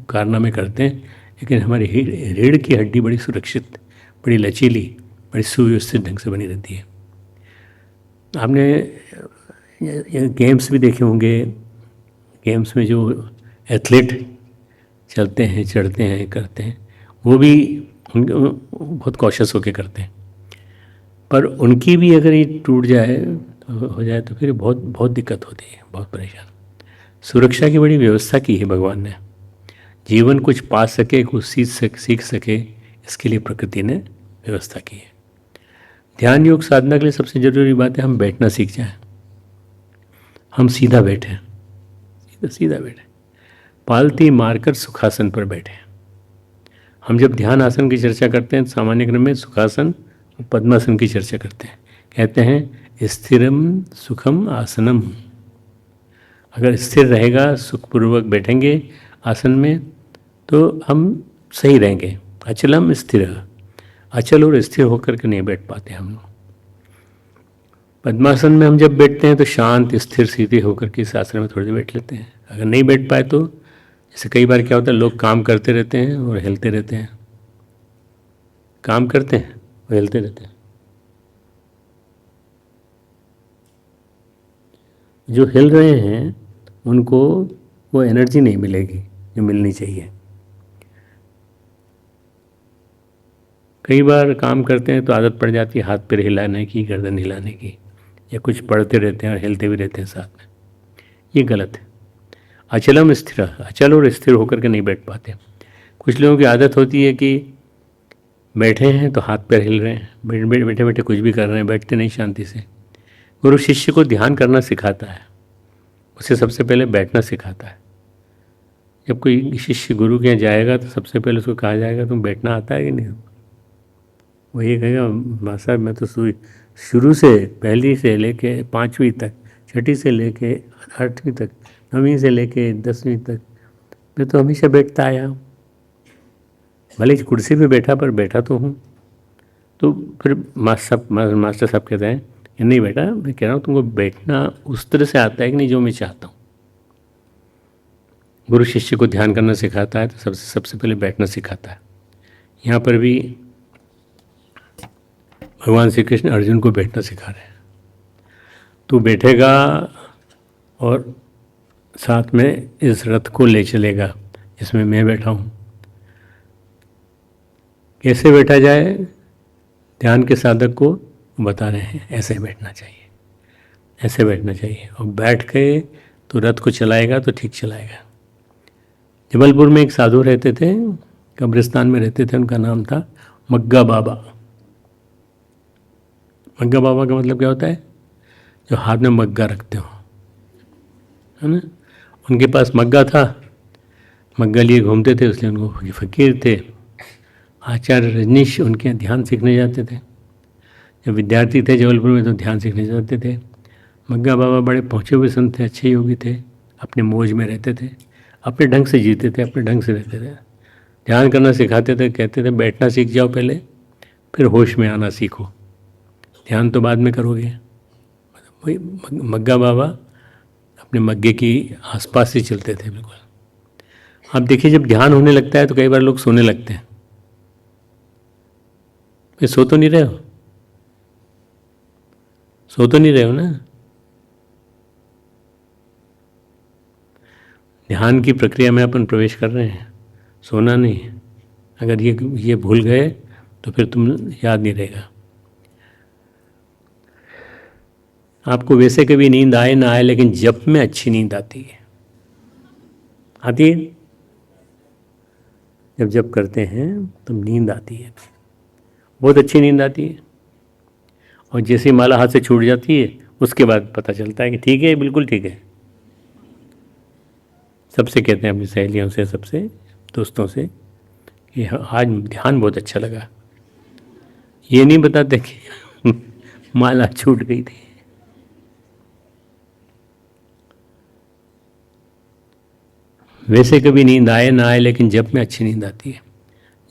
कारनामे करते हैं, लेकिन हमारी रीढ़ की हड्डी बड़ी सुरक्षित, बड़ी लचीली, बड़ी सुव्यवस्थित ढंग से बनी रहती है। आपने गेम्स भी देखे होंगे, गेम्स में जो एथलीट चलते हैं, चढ़ते हैं, करते हैं, वो भी बहुत कॉशियस होकर करते हैं, पर उनकी भी अगर ये टूट जाए हो जाए तो फिर बहुत बहुत दिक्कत होती है, बहुत परेशान। सुरक्षा की बड़ी व्यवस्था की है भगवान ने। जीवन कुछ पा सके, कुछ सीख सके, इसके लिए प्रकृति ने व्यवस्था की है। ध्यान योग साधना के लिए सबसे जरूरी बात है हम बैठना सीख जाएं, हम सीधा बैठें, सीधा बैठें, पालती मारकर सुखासन पर बैठें। हम जब ध्यान आसन की चर्चा करते हैं सामान्य क्रम में सुखासन और पद्मासन की चर्चा करते हैं, कहते हैं स्थिरम सुखम आसनम। अगर स्थिर रहेगा, सुखपूर्वक बैठेंगे आसन में तो हम सही रहेंगे। अचलम स्थिर, अचल और स्थिर होकर के नहीं बैठ पाते हम लोग। पद्मासन में हम जब बैठते हैं तो शांत स्थिर सीधे होकर के इस आसन में थोड़ी देर बैठ लेते हैं। अगर नहीं बैठ पाए तो जैसे कई बार क्या होता है, लोग काम करते रहते हैं और हिलते रहते हैं, काम करते हैं और हिलते रहते हैं। जो हिल रहे हैं उनको वो एनर्जी नहीं मिलेगी जो मिलनी चाहिए। कई बार काम करते हैं तो आदत पड़ जाती है हाथ पैर हिलाने की, गर्दन हिलाने की, या कुछ पढ़ते रहते हैं और हिलते भी रहते हैं साथ में, ये गलत है। अचलम स्थिर, अचल और स्थिर होकर के नहीं बैठ पाते। कुछ लोगों की आदत होती है कि बैठे हैं तो हाथ पैर हिल रहे हैं, बैठे बैठे कुछ भी कर रहे हैं, बैठते नहीं शांति से। गुरु शिष्य को ध्यान करना सिखाता है, उसे सबसे पहले बैठना सिखाता है। जब कोई शिष्य गुरु के यहाँ जाएगा तो सबसे पहले उसको कहा जाएगा तुम बैठना आता है कि नहीं। वो ये कहेगा माँ साहब मैं तो शुरू से पहली से लेके 5वीं तक, छठी से लेके 8वीं तक, 9वीं से लेके 10वीं तक मैं तो हमेशा बैठता आया हूँ, भले कुर्सी पे बैठा पर बैठा तो हूँ। तो फिर मास्टर साहब कहते हैं कि नहीं बेटा, मैं कह रहा हूँ तुमको बैठना उस तरह से आता है कि नहीं जो मैं चाहता हूँ। गुरु शिष्य को ध्यान करना सिखाता है तो सबसे पहले बैठना सिखाता है। यहाँ पर भी भगवान श्री कृष्ण अर्जुन को बैठना सिखा रहे हैं। तू बैठेगा और साथ में इस रथ को ले चलेगा जिसमें मैं बैठा हूँ। कैसे बैठा जाए, ध्यान के साधक को बता रहे हैं, ऐसे बैठना चाहिए, ऐसे बैठना चाहिए। और बैठ के तो रथ को चलाएगा तो ठीक चलाएगा। जबलपुर में एक साधु रहते थे, कब्रिस्तान में रहते थे, उनका नाम था मग्गा बाबा। मग्गा बाबा का मतलब क्या होता है, जो हाथ में मग्गा रखते हो, है ना। उनके पास मग्गा था, मग्गा लिए घूमते थे, इसलिए उनको फकीर थे। आचार्य रजनीश उनके यहाँ ध्यान सीखने जाते थे। जब विद्यार्थी थे जबलपुर में तो ध्यान सीखने जाते थे। मग्गा बाबा बड़े पहुँचे हुए संत थे, अच्छे योगी थे, अपने मौज में रहते थे, अपने ढंग से जीते थे, अपने ढंग से रहते थे। ध्यान करना सिखाते थे, कहते थे बैठना सीख जाओ पहले, फिर होश में आना सीखो, ध्यान तो बाद में करोगे। वही मग्गा बाबा अपने मग्गे की आसपास ही चलते थे बिल्कुल। आप देखिए जब ध्यान होने लगता है तो कई बार लोग सोने लगते हैं। फिर सो तो नहीं रहे हो, सो तो नहीं रहे हो ना। ध्यान की प्रक्रिया में अपन प्रवेश कर रहे हैं, सोना नहीं है। अगर ये भूल गए तो फिर तुम याद नहीं रहेगा। आपको वैसे कभी नींद आए ना आए, लेकिन जप में अच्छी नींद आती है, आती है। जब जब करते हैं तो नींद आती है, बहुत अच्छी नींद आती है। और जैसे ही माला हाथ से छूट जाती है उसके बाद पता चलता है कि ठीक है, बिल्कुल ठीक है। सबसे कहते हैं, अपनी सहेलियों से, सबसे दोस्तों से, कि आज ध्यान बहुत अच्छा लगा। ये नहीं बताते कि माला छूट गई थी। वैसे कभी नींद आए ना आए, लेकिन जप में अच्छी नींद आती है।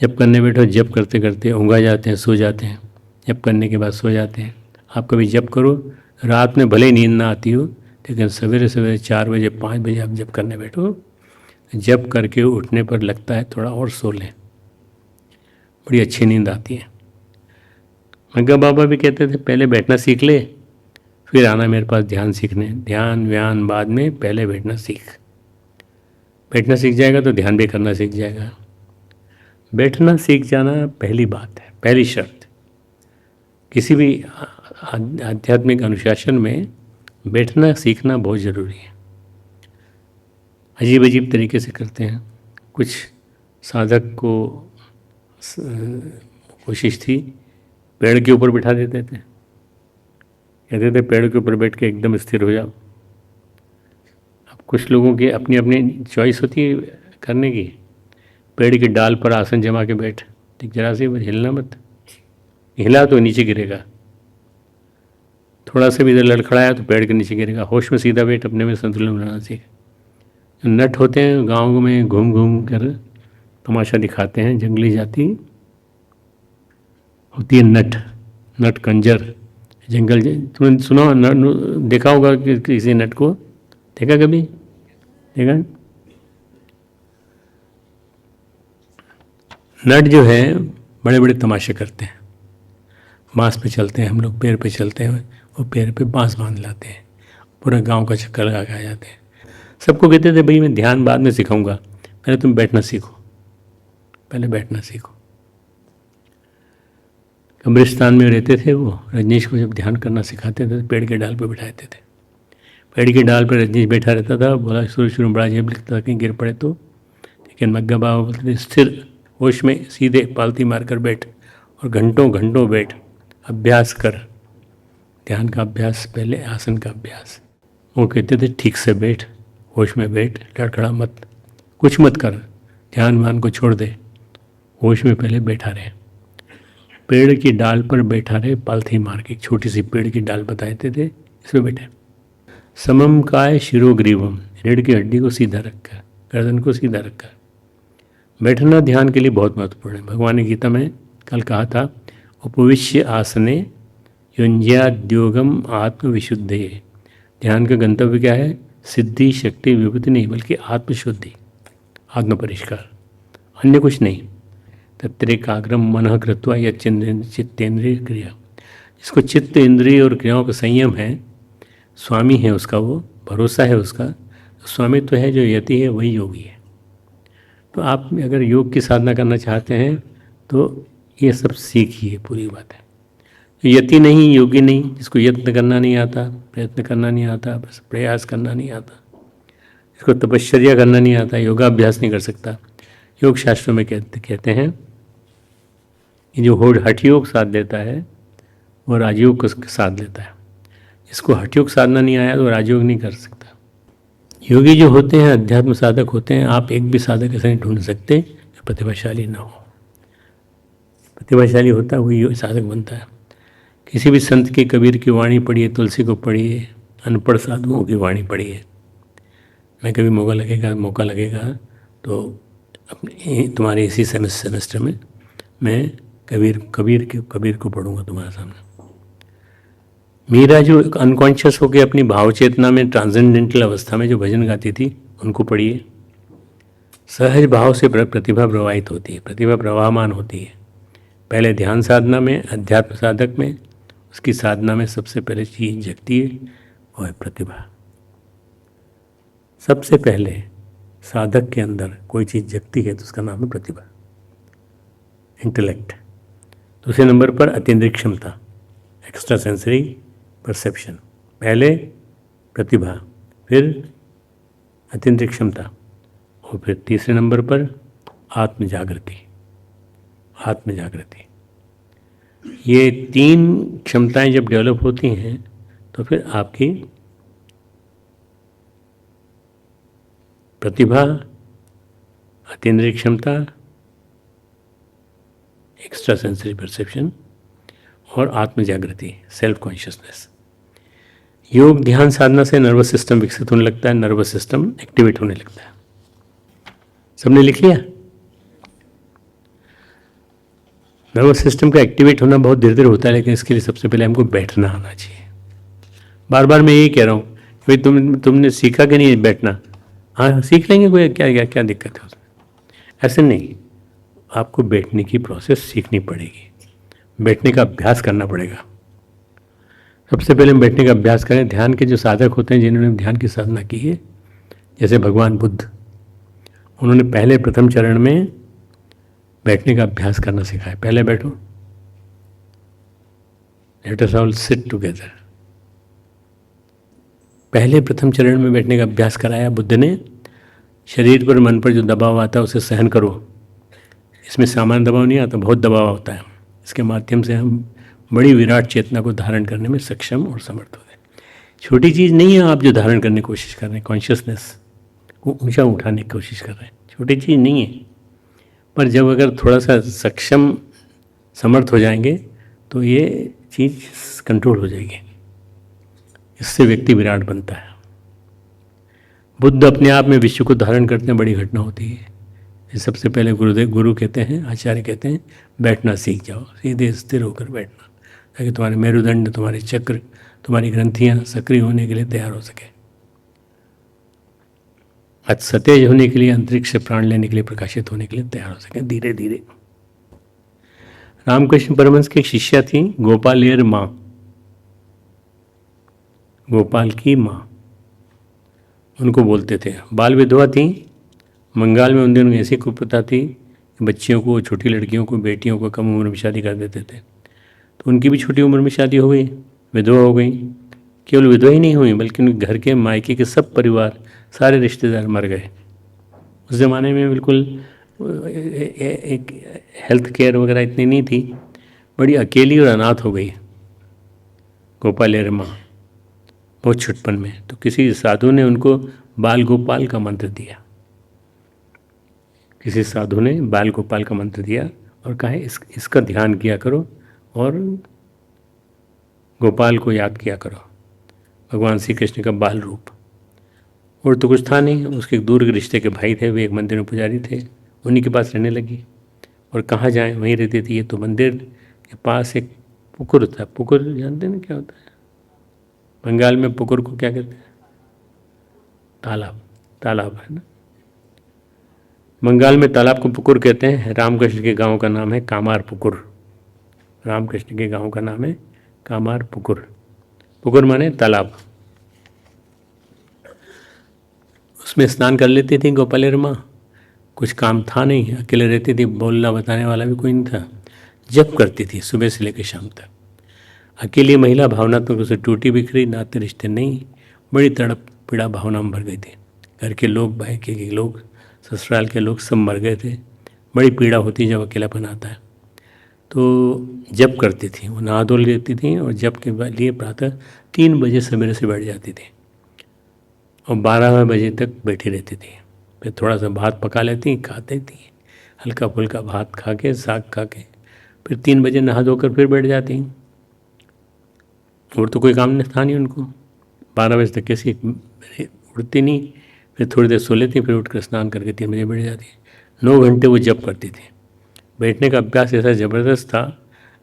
जप करने बैठो, जप करते करते ऊँघा जाते हैं, सो जाते हैं, जप करने के बाद सो जाते हैं। आप कभी जप करो, रात में भले नींद ना आती हो, लेकिन सवेरे सवेरे 4 बजे 5 बजे आप जप करने बैठो, जप करके उठने पर लगता है थोड़ा और सो लें, बड़ी अच्छी नींद आती है। मग्गा बाबा भी कहते थे, पहले बैठना सीख ले, फिर आना मेरे पास ध्यान सीखने। ध्यान व्यान बाद में, पहले बैठना सीख। बैठना सीख जाएगा तो ध्यान भी करना सीख जाएगा। बैठना सीख जाना पहली बात है, पहली शर्त। किसी भी आध्यात्मिक अनुशासन में बैठना सीखना बहुत ज़रूरी है। अजीब अजीब तरीके से करते हैं। कुछ साधक को कोशिश थी, पेड़ के ऊपर बिठा देते थे, कहते थे पेड़ के ऊपर बैठ के एकदम स्थिर हो जाओ। अब कुछ लोगों की अपनी अपनी चॉइस होती है करने की। पेड़ की डाल पर आसन जमा के बैठ, ठीक, जरा सी हिलना मत, हिला तो नीचे गिरेगा, थोड़ा सा भी इधर लड़खड़ाया तो पेड़ के नीचे गिरेगा। होश में सीधा बैठ, अपने में संतुलन बनाना सीख। नट होते हैं गाँव में, घूम घूम कर तमाशा दिखाते हैं, जंगली जाति होती है नट, नट कंजर, जंगल। तुमने सुना, देखा होगा कि किसी नट को, देखा कभी? देखा? नट जो है बड़े बड़े तमाशे करते हैं। बांस पे चलते हैं, हम लोग पैर पे चलते हैं, वो पैर पे बांस बांध लाते हैं, पूरा गांव का चक्कर लगा के आ जाते हैं। सबको कहते थे भाई मैं ध्यान बाद में सिखाऊंगा, पहले तुम बैठना सीखो, पहले बैठना सीखो। कब्रिस्तान में रहते थे वो, रजनीश को जब ध्यान करना सिखाते थे तो पेड़ के डाल पर बिठाते थे। पेड़ के डाल पर रजनीश बैठा रहता था, बोला शुरू में बड़ा अजीब लगता था कहीं गिर पड़े तो, लेकिन मग्गा बाबा बोलते थे स्थिर होश में सीधे पालती मारकर बैठ और घंटों घंटों बैठ, अभ्यास कर, ध्यान का अभ्यास, पहले आसन का अभ्यास। वो कहते थे ठीक से बैठ, होश में बैठ, लड़खड़ा मत, कुछ मत कर, ध्यान मान को छोड़ दे, होश में पहले बैठा रहे। पेड़ की डाल पर बैठा रहे, पालथी मार के, एक छोटी सी पेड़ की डाल बताते थे, इसमें बैठे। समम काय शिरोग्रीवम, रीढ़ की हड्डी को सीधा रखकर, गर्दन को सीधा रखकर बैठना ध्यान के लिए बहुत महत्वपूर्ण है। भगवान ने गीता में कल कहा था, उपविश्य आसने युंज्याद्योगम आत्मविशुद्धये। ध्यान का गंतव्य क्या है? सिद्धि, शक्ति, विभूति नहीं, बल्कि आत्मशुद्धि, आत्मपरिष्कार, अन्य कुछ नहीं। तत्रेकाग्रम मनः कृत्वा या चित्तेंद्रिय क्रिया। जिसको चित्त, इंद्रिय और क्रियाओं का संयम है, स्वामी है उसका, वो भरोसा है उसका, स्वामित्व तो है, जो यति है वही योगी है। तो आप अगर योग की साधना करना चाहते हैं तो ये सब सीखिए, पूरी बात है। यति नहीं, योगी नहीं, जिसको यत्न करना नहीं आता, प्रयत्न करना नहीं आता, बस प्रयास करना नहीं आता, जिसको तपश्चर्या करना नहीं आता, योगाभ्यास नहीं कर सकता। योग शास्त्रों में कहते हैं कि जो हठ योग साध देता है वो राजयोग को साध लेता है। जिसको हठ योग साधना नहीं आया तो राजयोग नहीं कर सकता। योगी जो होते हैं, अध्यात्म साधक होते हैं, आप एक भी साधक ऐसा नहीं ढूंढ सकते जो प्रतिभाशाली ना हो। प्रतिभाशाली होता है वही साधक बनता है। किसी भी संत की, कबीर की वाणी पढ़िए, तुलसी को पढ़िए, अनपढ़ साधुओं की वाणी पढ़िए। मैं कभी मौका लगेगा तो अपने तुम्हारे इसी सेमेस्टर में मैं कबीर को पढ़ूंगा तुम्हारे सामने। मीरा जो अनकॉन्शियस होकर अपनी भाव चेतना में, ट्रांसेंडेंटल अवस्था में जो भजन गाती थी, उनको पढ़िए। सहज भाव से प्रतिभा प्रवाहित होती है, प्रतिभा प्रवाहमान होती है। पहले ध्यान साधना में, अध्यात्म साधक में, उसकी साधना में सबसे पहले चीज जगती है, वो है प्रतिभा। सबसे पहले साधक के अंदर कोई चीज़ जगती है तो उसका नाम है प्रतिभा, इंटेलेक्ट। दूसरे नंबर पर अतीन्द्रिय क्षमता, एक्स्ट्रा सेंसरी परसेप्शन। पहले प्रतिभा, फिर अतीन्द्रिय क्षमता, और फिर तीसरे नंबर पर आत्म जागृति, आत्म जागृति। ये 3 क्षमताएं जब डेवलप होती हैं तो फिर आपकी प्रतिभा, अतीन्द्रिय क्षमता, एक्स्ट्रा सेंसरी परसेप्शन और आत्म जागृति, सेल्फ कॉन्शियसनेस। योग ध्यान साधना से नर्वस सिस्टम विकसित होने लगता है, नर्वस सिस्टम एक्टिवेट होने लगता है। सबने लिख लिया? नर्वस सिस्टम का एक्टिवेट होना बहुत धीरे धीरे होता है, लेकिन इसके लिए सबसे पहले हमको बैठना आना चाहिए। बार बार मैं यही कह रहा हूँ, भाई तुमने सीखा कि नहीं बैठना? हाँ सीख लेंगे, कोई क्या दिक्कत है उसमें? ऐसे नहीं, आपको बैठने की प्रोसेस सीखनी पड़ेगी, बैठने का अभ्यास करना पड़ेगा। सबसे पहले हम बैठने का अभ्यास करें। ध्यान के जो साधक होते हैं, जिन्होंने ध्यान की साधना की है, जैसे भगवान बुद्ध, उन्होंने पहले प्रथम चरण में बैठने का अभ्यास करना सिखाया। पहले बैठो, let us all sit together. पहले प्रथम चरण में बैठने का अभ्यास कराया बुद्ध ने। शरीर पर, मन पर जो दबाव आता है उसे सहन करो। इसमें सामान्य दबाव नहीं आता, बहुत दबाव होता है। इसके माध्यम से हम बड़ी विराट चेतना को धारण करने में सक्षम और समर्थ होते हैं। छोटी चीज़ नहीं है आप जो धारण करने की कोशिश कर रहे हैं, कॉन्शियसनेस को ऊंचा उठाने की कोशिश कर रहे हैं, छोटी चीज़ नहीं है। पर जब अगर थोड़ा सा सक्षम, समर्थ हो जाएंगे तो ये चीज़ कंट्रोल हो जाएगी। इससे व्यक्ति विराट बनता है। बुद्ध अपने आप में विश्व को धारण करते हैं, बड़ी घटना होती है। सबसे पहले गुरु कहते हैं, आचार्य कहते हैं, बैठना सीख जाओ, सीधे स्थिर होकर बैठना, ताकि तुम्हारे मेरुदंड, तुम्हारे चक्र, तुम्हारी ग्रंथियां सक्रिय होने के लिए तैयार हो सके, सतेज होने के लिए, अंतरिक्ष से प्राण लेने के लिए, प्रकाशित होने के लिए तैयार हो सके धीरे धीरे। रामकृष्ण परमहंस की एक शिष्या थी, गोपालेर माँ, गोपाल की माँ उनको बोलते थे। बाल विधवा थी। बंगाल में उन दिनों ऐसी कुप्रथा थी कि बच्चियों को, छोटी लड़कियों को, बेटियों को कम उम्र में शादी कर देते थे। तो उनकी भी छोटी उम्र में शादी हो गई, विधवा हो गई। केवल विधवा ही नहीं हुई, बल्कि घर के, मायके के सब परिवार, सारे रिश्तेदार मर गए। उस ज़माने में बिल्कुल एक हेल्थ केयर वगैरह इतनी नहीं थी, बड़ी अकेली और अनाथ हो गई गोपालेर माँ, बहुत छुटपन में। तो किसी साधु ने उनको बाल गोपाल का मंत्र दिया, किसी साधु ने बाल गोपाल का मंत्र दिया और कहा इसका ध्यान किया करो और गोपाल को याद किया करो, भगवान श्री कृष्ण का बाल रूप। और तो कुछ था नहीं, उसके दूर के रिश्ते के भाई थे, वे एक मंदिर में पुजारी थे, उन्हीं के पास रहने लगी। और कहाँ जाएं, वहीं रहती थी। ये तो मंदिर के पास एक पुकुर था। पुकुर जानते हैं ना क्या होता है? बंगाल में पुकुर को क्या कहते हैं? तालाब, तालाब है ना। बंगाल में तालाब को पुकुर कहते हैं। रामकृष्ण के गांव का नाम है कामार पुकुर। रामकृष्ण के गांव का नाम है कामार पुकुर। पुकुर माने तालाब। उसमें स्नान कर लेती थी गोपालेर माँ। कुछ काम था नहीं, अकेले रहती थी, बोलना बताने वाला भी कोई नहीं था। जप करती थी सुबह से लेकर शाम तक। अकेली महिला भावनात्मक रूप से टूटी बिखरी, नाते रिश्ते नहीं, बड़ी तड़प पीड़ा भावना में भर गई थी। घर के लोग, भाई के लोग, ससुराल के लोग सब मर गए थे। बड़ी पीड़ा होती जब अकेलापन आता है। तो जप करती थी, वो नहा धो लेती थी और जप के लिए प्रातः 3 बजे सवेरे से बैठ जाती थी और 12 बजे तक बैठी रहती थी। फिर थोड़ा सा भात पका लेती, खाती थी, हल्का फुल्का भात खा के, साग खा के, फिर 3 बजे नहा धोकर फिर बैठ जाती। और तो कोई काम नहीं था नहीं उनको। 12 बजे तक कैसी उठती नहीं, फिर थोड़ी देर सो लेती, फिर उठकर स्नान करके 3 बजे बैठ जाती। 9 घंटे वो जप करती थी। बैठने का अभ्यास ऐसा ज़बरदस्त था,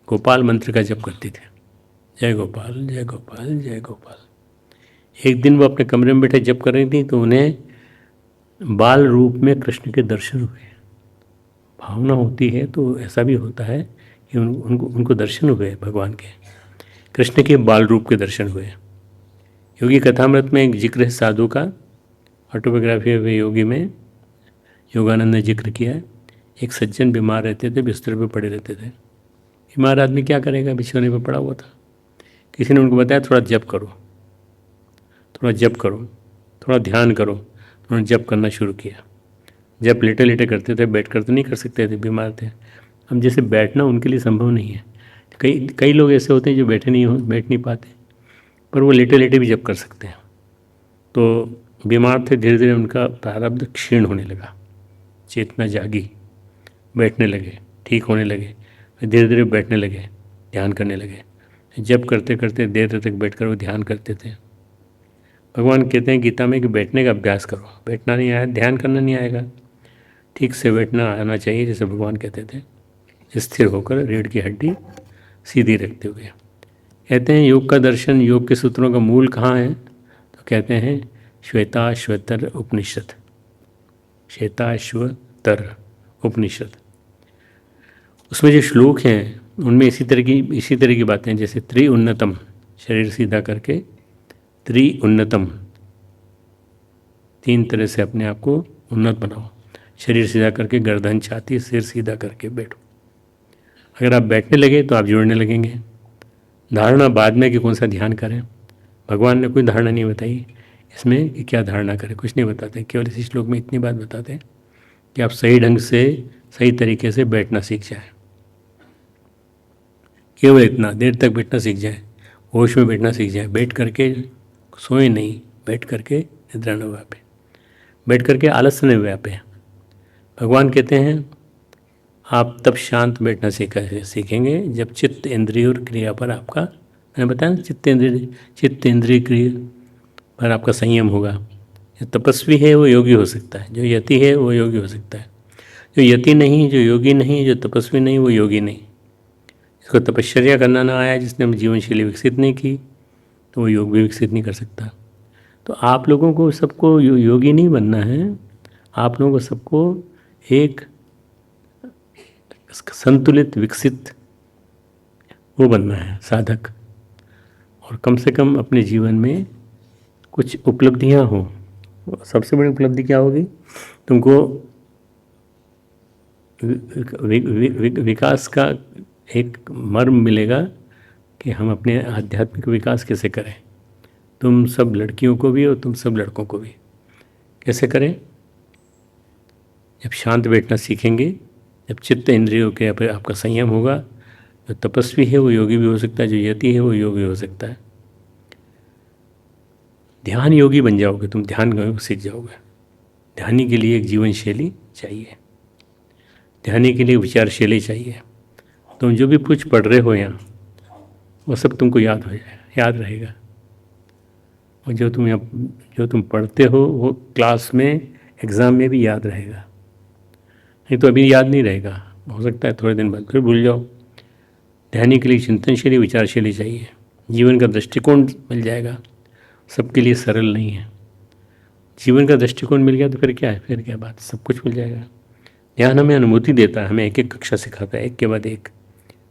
गोपाल मंत्र का जप करती थी, जय गोपाल जय गोपाल जय गोपाल। एक दिन वो अपने कमरे में बैठे जप कर रही थी तो उन्हें बाल रूप में कृष्ण के दर्शन हुए। भावना होती है तो ऐसा भी होता है कि उनको दर्शन हुए भगवान के, कृष्ण के बाल रूप के दर्शन हुए। योगी कथामृत में एक जिक्र है साधु का, ऑटोबायोग्राफी ऑफ योगी में योगानंद ने जिक्र किया है। एक सज्जन बीमार रहते थे, बिस्तर पे पड़े रहते थे। बीमार आदमी क्या करेगा, बिछौने पे पड़ा हुआ था। किसी ने उनको बताया थोड़ा जप करो, थोड़ा जप करो, थोड़ा ध्यान करो। उन्होंने जप करना शुरू किया। जब लेटे लेटे करते थे, बैठ कर तो नहीं कर सकते थे, बीमार थे। हम जैसे बैठना उनके लिए संभव नहीं है। कई कई लोग ऐसे होते हैं जो बैठ नहीं पाते, पर वो लेटे लेटे भी जब कर सकते हैं। तो बीमार थे, धीरे धीरे उनका प्रारब्ध क्षीण होने लगा, चेतना जागी, बैठने लगे, ठीक होने लगे, धीरे धीरे बैठने लगे, ध्यान करने लगे। जब करते करते देर देर तक बैठकर वो ध्यान करते थे। भगवान कहते हैं गीता में कि बैठने का अभ्यास करो। बैठना नहीं आया, ध्यान करना नहीं आएगा। ठीक से बैठना आना चाहिए, जैसे भगवान कहते थे, स्थिर होकर रीढ़ की हड्डी सीधी रखते हुए। कहते हैं योग का दर्शन, योग के सूत्रों का मूल कहाँ है? तो कहते हैं श्वेताश्वतर उपनिषद, श्वेताश्वतर उपनिषद। उसमें जो श्लोक हैं उनमें इसी तरह की बातें, जैसे त्रिउन्नतम, शरीर सीधा करके त्रिउन्नतम, 3 तरह से अपने आप को उन्नत बनाओ। शरीर सीधा करके, गर्दन, छाती, सिर सीधा करके बैठो। अगर आप बैठने लगे तो आप जुड़ने लगेंगे। धारणा बाद में कि कौन सा ध्यान करें, भगवान ने कोई धारणा नहीं बताई इसमें कि क्या धारणा करें, कुछ नहीं बताते। केवल इसी श्लोक में इतनी बात बताते हैं कि आप सही ढंग से, सही तरीके से बैठना सीख जाए। केवल इतना, देर तक बैठना सीख जाए, होश में बैठना सीख जाए। बैठ करके सोए नहीं, बैठ करके निद्रा न व्यापे, बैठ करके आलस्य न व्यापे। भगवान कहते हैं आप तब शांत बैठना सीखेंगे जब चित्त, इंद्रिय और क्रिया पर आपका, मैंने बताया ना, चित्त इंद्रिय क्रिया पर आपका संयम होगा। जो तपस्वी है वो योगी हो सकता है, जो यति है वो योगी हो सकता है। जो यति नहीं, जो योगी नहीं, जो तपस्वी नहीं, वो योगी नहीं। जिसको तपश्चर्या करना ना आया, जिसने जीवन शैली विकसित नहीं की, तो वो योग भी विकसित नहीं कर सकता। तो आप लोगों को सबको योगी नहीं बनना है, आप लोगों को सबको एक संतुलित, विकसित वो बनना है, साधक। और कम से कम अपने जीवन में कुछ उपलब्धियां हो। सबसे बड़ी उपलब्धि क्या होगी? तुमको विकास का एक मर्म मिलेगा कि हम अपने आध्यात्मिक विकास कैसे करें। तुम सब लड़कियों को भी और तुम सब लड़कों को भी कैसे करें? जब शांत बैठना सीखेंगे, जब चित्त इंद्रियों के पर आपका संयम होगा। जो तपस्वी है वो योगी भी हो सकता है, जो यति है वो योगी हो सकता है। ध्यान योगी बन जाओगे तुम, ध्यान सीख जाओगे। ध्यानी के लिए एक जीवन शैली चाहिए, ध्यानी के लिए विचार शैली चाहिए। तुम जो भी कुछ पढ़ रहे हो यहाँ, वो सब तुमको याद हो जाए, याद रहेगा। और जो तुम पढ़ते हो वो क्लास में, एग्ज़ाम में भी याद रहेगा। नहीं तो अभी याद नहीं रहेगा, हो सकता है थोड़े दिन बाद फिर भूल जाओ। ध्यान के लिए चिंतनशीली, विचारशीली चाहिए। जीवन का दृष्टिकोण मिल जाएगा। सबके लिए सरल नहीं है। जीवन का दृष्टिकोण मिल गया तो फिर क्या है, फिर क्या बात, सब कुछ मिल जाएगा। ध्यान हमें अनुभूति देता है, हमें एक एक कक्षा सिखाता है, एक के बाद एक।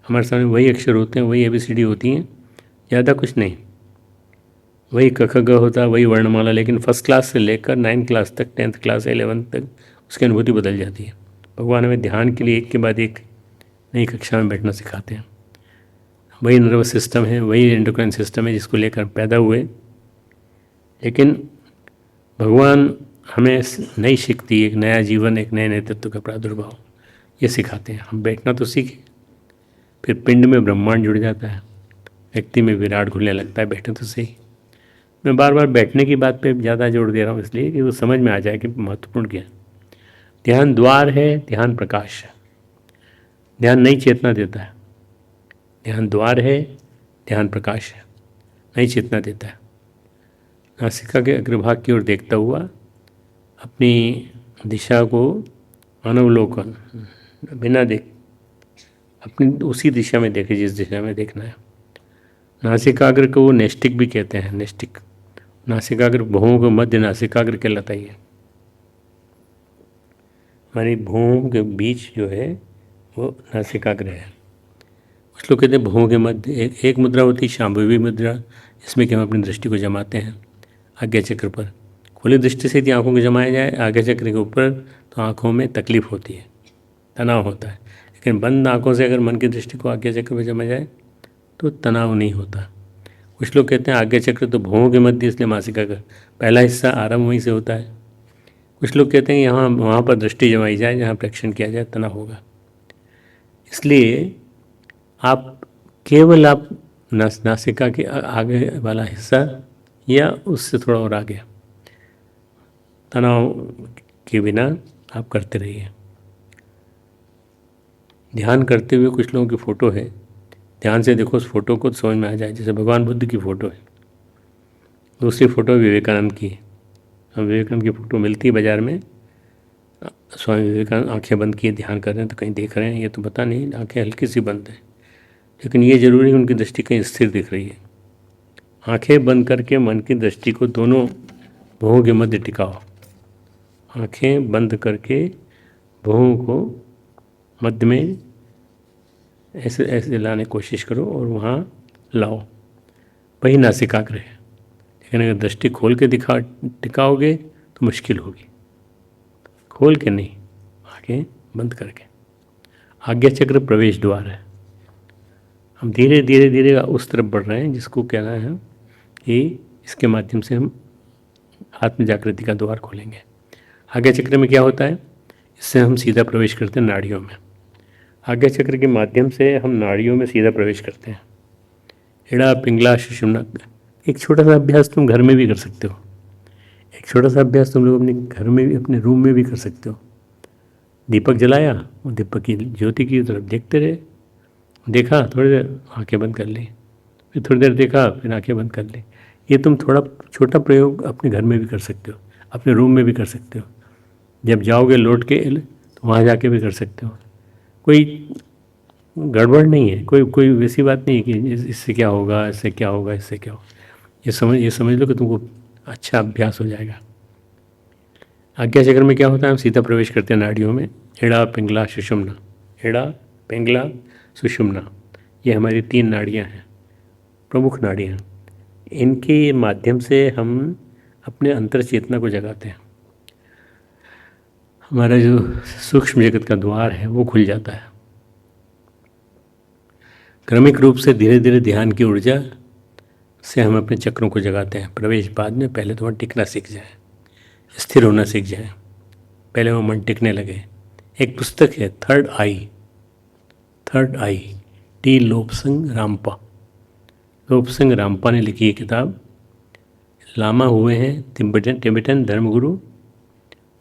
हमारे सामने वही अक्षर होते हैं, वही ABCD होती हैं, ज़्यादा कुछ नहीं। वही क ख ग होता है, वही वर्णमाला, लेकिन फर्स्ट क्लास से लेकर 9th क्लास तक, 10th क्लास, 11th तक उसकी अनुभूति बदल जाती है। भगवान हमें ध्यान के लिए एक के बाद एक नई कक्षा में बैठना सिखाते हैं। वही नर्वस सिस्टम है, वही एंडोक्राइन सिस्टम है जिसको लेकर पैदा हुए, लेकिन भगवान हमें नई शक्ति, एक नया जीवन, एक नए नेतृत्व का प्रादुर्भाव ये सिखाते हैं। हम बैठना तो सीखें, फिर पिंड में ब्रह्मांड जुड़ जाता है, व्यक्ति में विराट घुलने लगता है। बैठे तो सही। मैं बार बार बैठने की बात पे ज़्यादा जोर दे रहा हूँ इसलिए कि वो समझ में आ जाए कि महत्वपूर्ण क्या है। ध्यान द्वार है, ध्यान प्रकाश है। ध्यान नई चेतना देता है। ध्यान द्वार है, ध्यान प्रकाश है, नई चेतना देता है। नासिका के अग्रभाग की ओर देखता हुआ अपनी दिशा को अनवलोकन, बिना अपनी उसी दिशा में देखे जिस दिशा में देखना है। नासिकाग्र को वो नेस्टिक भी कहते हैं, नेस्टिक। नासिकाग्र, भुवों के मध्य नासिकाग्र कहलाता ही है। हमारी भुवों के बीच जो है वो नासिकाग्र है। कुछ लोग कहते हैं भुवों के मध्य एक मुद्रा होती है, शांभवी मुद्रा, जिसमें कि हम अपनी दृष्टि को जमाते हैं आज्ञा चक्र पर। खुली दृष्टि से यदि आँखों को जमाया जाए आज्ञा चक्र के ऊपर तो आँखों में तकलीफ होती है, तनाव होता है। लेकिन बंद आँखों से अगर मन की दृष्टि को आज्ञा चक्र पर जमा जाए तो तनाव नहीं होता। कुछ लोग कहते हैं आज्ञा चक्र तो भुवों के मध्य, इसलिए नासिका का पहला हिस्सा आरंभ वहीं से होता है। कुछ लोग कहते हैं यहाँ वहाँ पर दृष्टि जमाई जाए, जहाँ प्रेक्षण किया जाए तना होगा। इसलिए आप केवल आप नासिका के आगे वाला हिस्सा या उससे थोड़ा और आगे तनाव के बिना आप करते रहिए। ध्यान करते हुए कुछ लोगों की फ़ोटो है, ध्यान से देखो उस फोटो को समझ में आ जाए। जैसे भगवान बुद्ध की फ़ोटो है, दूसरी फ़ोटो विवेकानंद की है। हम विवेकानंद की फ़ोटो मिलती है बाज़ार में, स्वामी विवेकानंद आंखें बंद किए ध्यान कर रहे हैं, तो कहीं देख रहे हैं, ये तो पता नहीं, आंखें हल्की सी बंद है, लेकिन ये जरूरी है उनकी दृष्टि कहीं स्थिर दिख रही है। आंखें बंद करके मन की दृष्टि को दोनों भुवों के मध्य टिकाओ। आंखें बंद करके भुवों को मध्य में ऐसे ऐसे लाने की कोशिश करो और वहाँ लाओ, वही नासिकाग्र है। लेकिन अगर दृष्टि खोल के टिकाओगे तो मुश्किल होगी। खोल के नहीं, आंखें बंद करके। आज्ञा चक्र प्रवेश द्वार है। हम धीरे धीरे धीरे उस तरफ बढ़ रहे हैं जिसको कहना है कि इसके माध्यम से हम आत्म जागृति का द्वार खोलेंगे। आज्ञा चक्र में क्या होता है, इससे हम सीधा प्रवेश करते हैं नाड़ियों में। आज्ञा चक्र के माध्यम से हम नाड़ियों में सीधा प्रवेश करते हैं। एड़ा पिंगला सुषुम्ना। एक छोटा सा अभ्यास तुम घर में भी कर सकते हो। एक छोटा सा अभ्यास तुम लोग अपने घर में भी, अपने रूम में भी कर सकते हो। दीपक जलाया और दीपक की ज्योति की तरफ देखते रहे, देखा थोड़ी देर आंखें बंद कर ली, फिर थोड़ी देर देखा फिर आंखें बंद कर ली। ये तुम थोड़ा छोटा प्रयोग अपने घर में भी कर सकते हो, अपने रूम में भी कर सकते हो। जब जाओगे लौट के तो वहाँ जाके भी कर सकते हो। कोई गड़बड़ नहीं है, कोई वैसी बात नहीं है कि इससे क्या होगा, इससे क्या होगा, इससे क्या होगा। ये समझ लो कि तुमको अच्छा अभ्यास हो जाएगा। आज्ञा चक्र में क्या होता है, हम सीधा प्रवेश करते हैं नाड़ियों में। एड़ा पिंगला सुषुम्ना। एड़ा पिंगला सुषुम्ना, ये हमारी 3 नाड़ियाँ हैं, प्रमुख नाड़ियाँ। इनके माध्यम से हम अपने अंतर चेतना को जगाते हैं। हमारा जो सूक्ष्म जगत का द्वार है वो खुल जाता है। क्रमिक रूप से धीरे धीरे ध्यान की ऊर्जा से हम अपने चक्रों को जगाते हैं। प्रवेश बाद में, पहले तो वहाँ टिकना सीख जाए, स्थिर होना सीख जाए, पहले वो मन टिकने लगे। एक पुस्तक है थर्ड आई, टी लोपसंग रामपा। लोपसंग रामपा ने लिखी ये किताब। लामा हुए हैं तिब्बतन धर्मगुरु,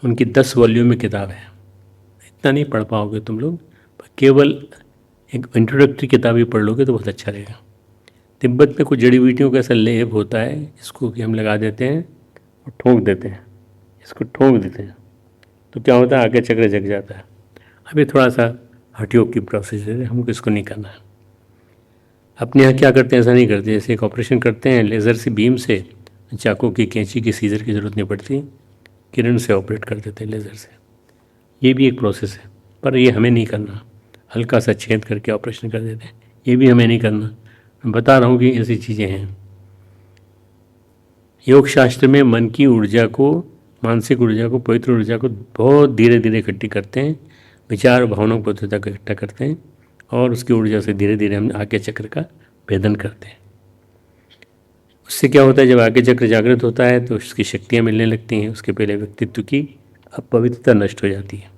उनकी 10 वॉल्यूम में किताब है। इतना नहीं पढ़ पाओगे तुम लोग, पर केवल एक इंट्रोडक्टरी किताब ही पढ़ लोगे तो बहुत अच्छा रहेगा। तिब्बत में कुछ जड़ी बूटियों का ऐसा लेप होता है, इसको कि हम लगा देते हैं और ठोंक देते हैं, इसको ठोंक देते हैं तो क्या होता है, आगे चक्र जग जाता है। अभी थोड़ा सा हठयोग की प्रोसेस है, हमको इसको नहीं करना है। अपने यहाँ क्या करते हैं, ऐसा नहीं करते। जैसे एक ऑपरेशन करते हैं लेज़र से, बीम से, चाकू की, कैंची की, सीजर की ज़रूरत नहीं पड़ती, किरण से ऑपरेट कर देते हैं लेज़र से। ये भी एक प्रोसेस है, पर ये हमें नहीं करना। हल्का सा छेद करके ऑपरेशन कर देते हैं, ये भी हमें नहीं करना। मैं बता रहा हूँ कि ऐसी चीज़ें हैं। योग शास्त्र में मन की ऊर्जा को, मानसिक ऊर्जा को, पवित्र ऊर्जा को बहुत धीरे धीरे इकट्ठी करते हैं, विचार और भावनाओं को इकट्ठा करते हैं और उसकी ऊर्जा से धीरे धीरे हम आज्ञा चक्र का भेदन करते हैं। उससे क्या होता है, जब आज्ञा चक्र जागृत होता है तो उसकी शक्तियाँ मिलने लगती हैं। उसके पहले व्यक्तित्व की अपवित्रता नष्ट हो जाती है।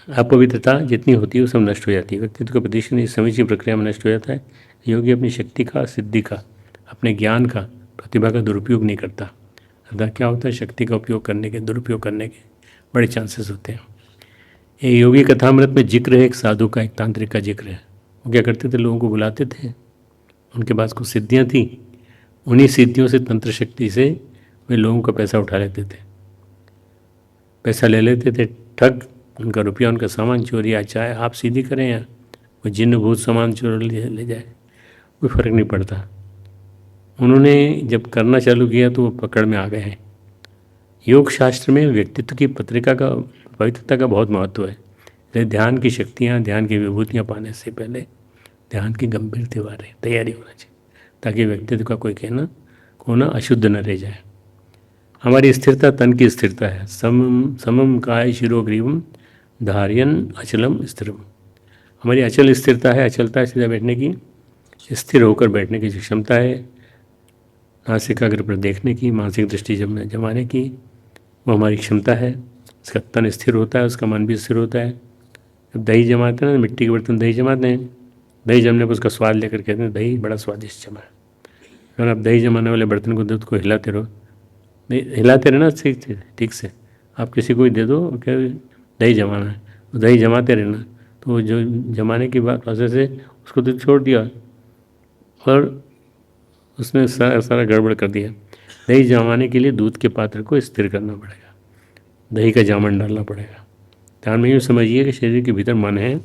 अपवित्रता जितनी होती है वो सब नष्ट हो जाती है। व्यक्तित्व का प्रदर्शन इस समीची प्रक्रिया में नष्ट हो जाता है। योगी अपनी शक्ति का, सिद्धि का, अपने ज्ञान का, प्रतिभा का दुरुपयोग नहीं करता। अतः क्या होता है, शक्ति का उपयोग करने के, दुरुपयोग करने के बड़े चांसेस होते हैं। ये योगी कथामृत में जिक्र है एक साधु का, एक तांत्रिक का जिक्र है। वो क्या करते थे, लोगों को बुलाते थे, उनके पास कुछ सिद्धियाँ थी, उन्हीं सिद्धियों से, तंत्र शक्ति से वे लोगों का पैसा उठा लेते थे, पैसा ले लेते थे, ठग, उनका रुपया, उनका सामान चोरी, चाहे आप सीधी करें या वो जिन्न भूत सामान चोर ले जाए, कोई फ़र्क नहीं पड़ता। उन्होंने जब करना चालू किया तो वो पकड़ में आ गए हैं। योग शास्त्र में व्यक्तित्व की पत्रिका का, पवित्रता का बहुत महत्व है। ध्यान की शक्तियाँ, ध्यान की विभूतियाँ पाने से पहले ध्यान की गंभीर तैयारी होना चाहिए, ताकि व्यक्तित्व का कोई कहना कोना अशुद्ध न रह जाए। हमारी स्थिरता तन की स्थिरता है। समम काय शिरोग्रीवम धार्यन अचलम स्थिरम। हमारी अचल स्थिरता है, अचलता है सीधा बैठने की, स्थिर होकर बैठने की जो क्षमता है, नासिकाग्र पर देखने की, मानसिक दृष्टि जमाने की, वो हमारी क्षमता है। उसका तन स्थिर होता है, उसका मन भी स्थिर होता है। जब दही जमाते हैं ना, मिट्टी के बर्तन दही जमाते हैं, दही जमने पर उसका स्वाद लेकर कहते हैं दही बड़ा स्वादिष्ट जमा है। अगर आप दही जमाने वाले बर्तन को दूध को हिलाते रहो, हिलाते रहना ठीक से, आप किसी को ही दे दो क्या दही जमाना है, तो दही जमाते रहना, तो जो जमाने की बात प्रोसेस है उसको तो छोड़ दिया और उसने सारा गड़बड़ कर दिया। दही जमाने के लिए दूध के पात्र को स्थिर करना पड़ेगा, दही का जामन डालना पड़ेगा। ध्यान में यूँ समझिए कि शरीर के भीतर मन है,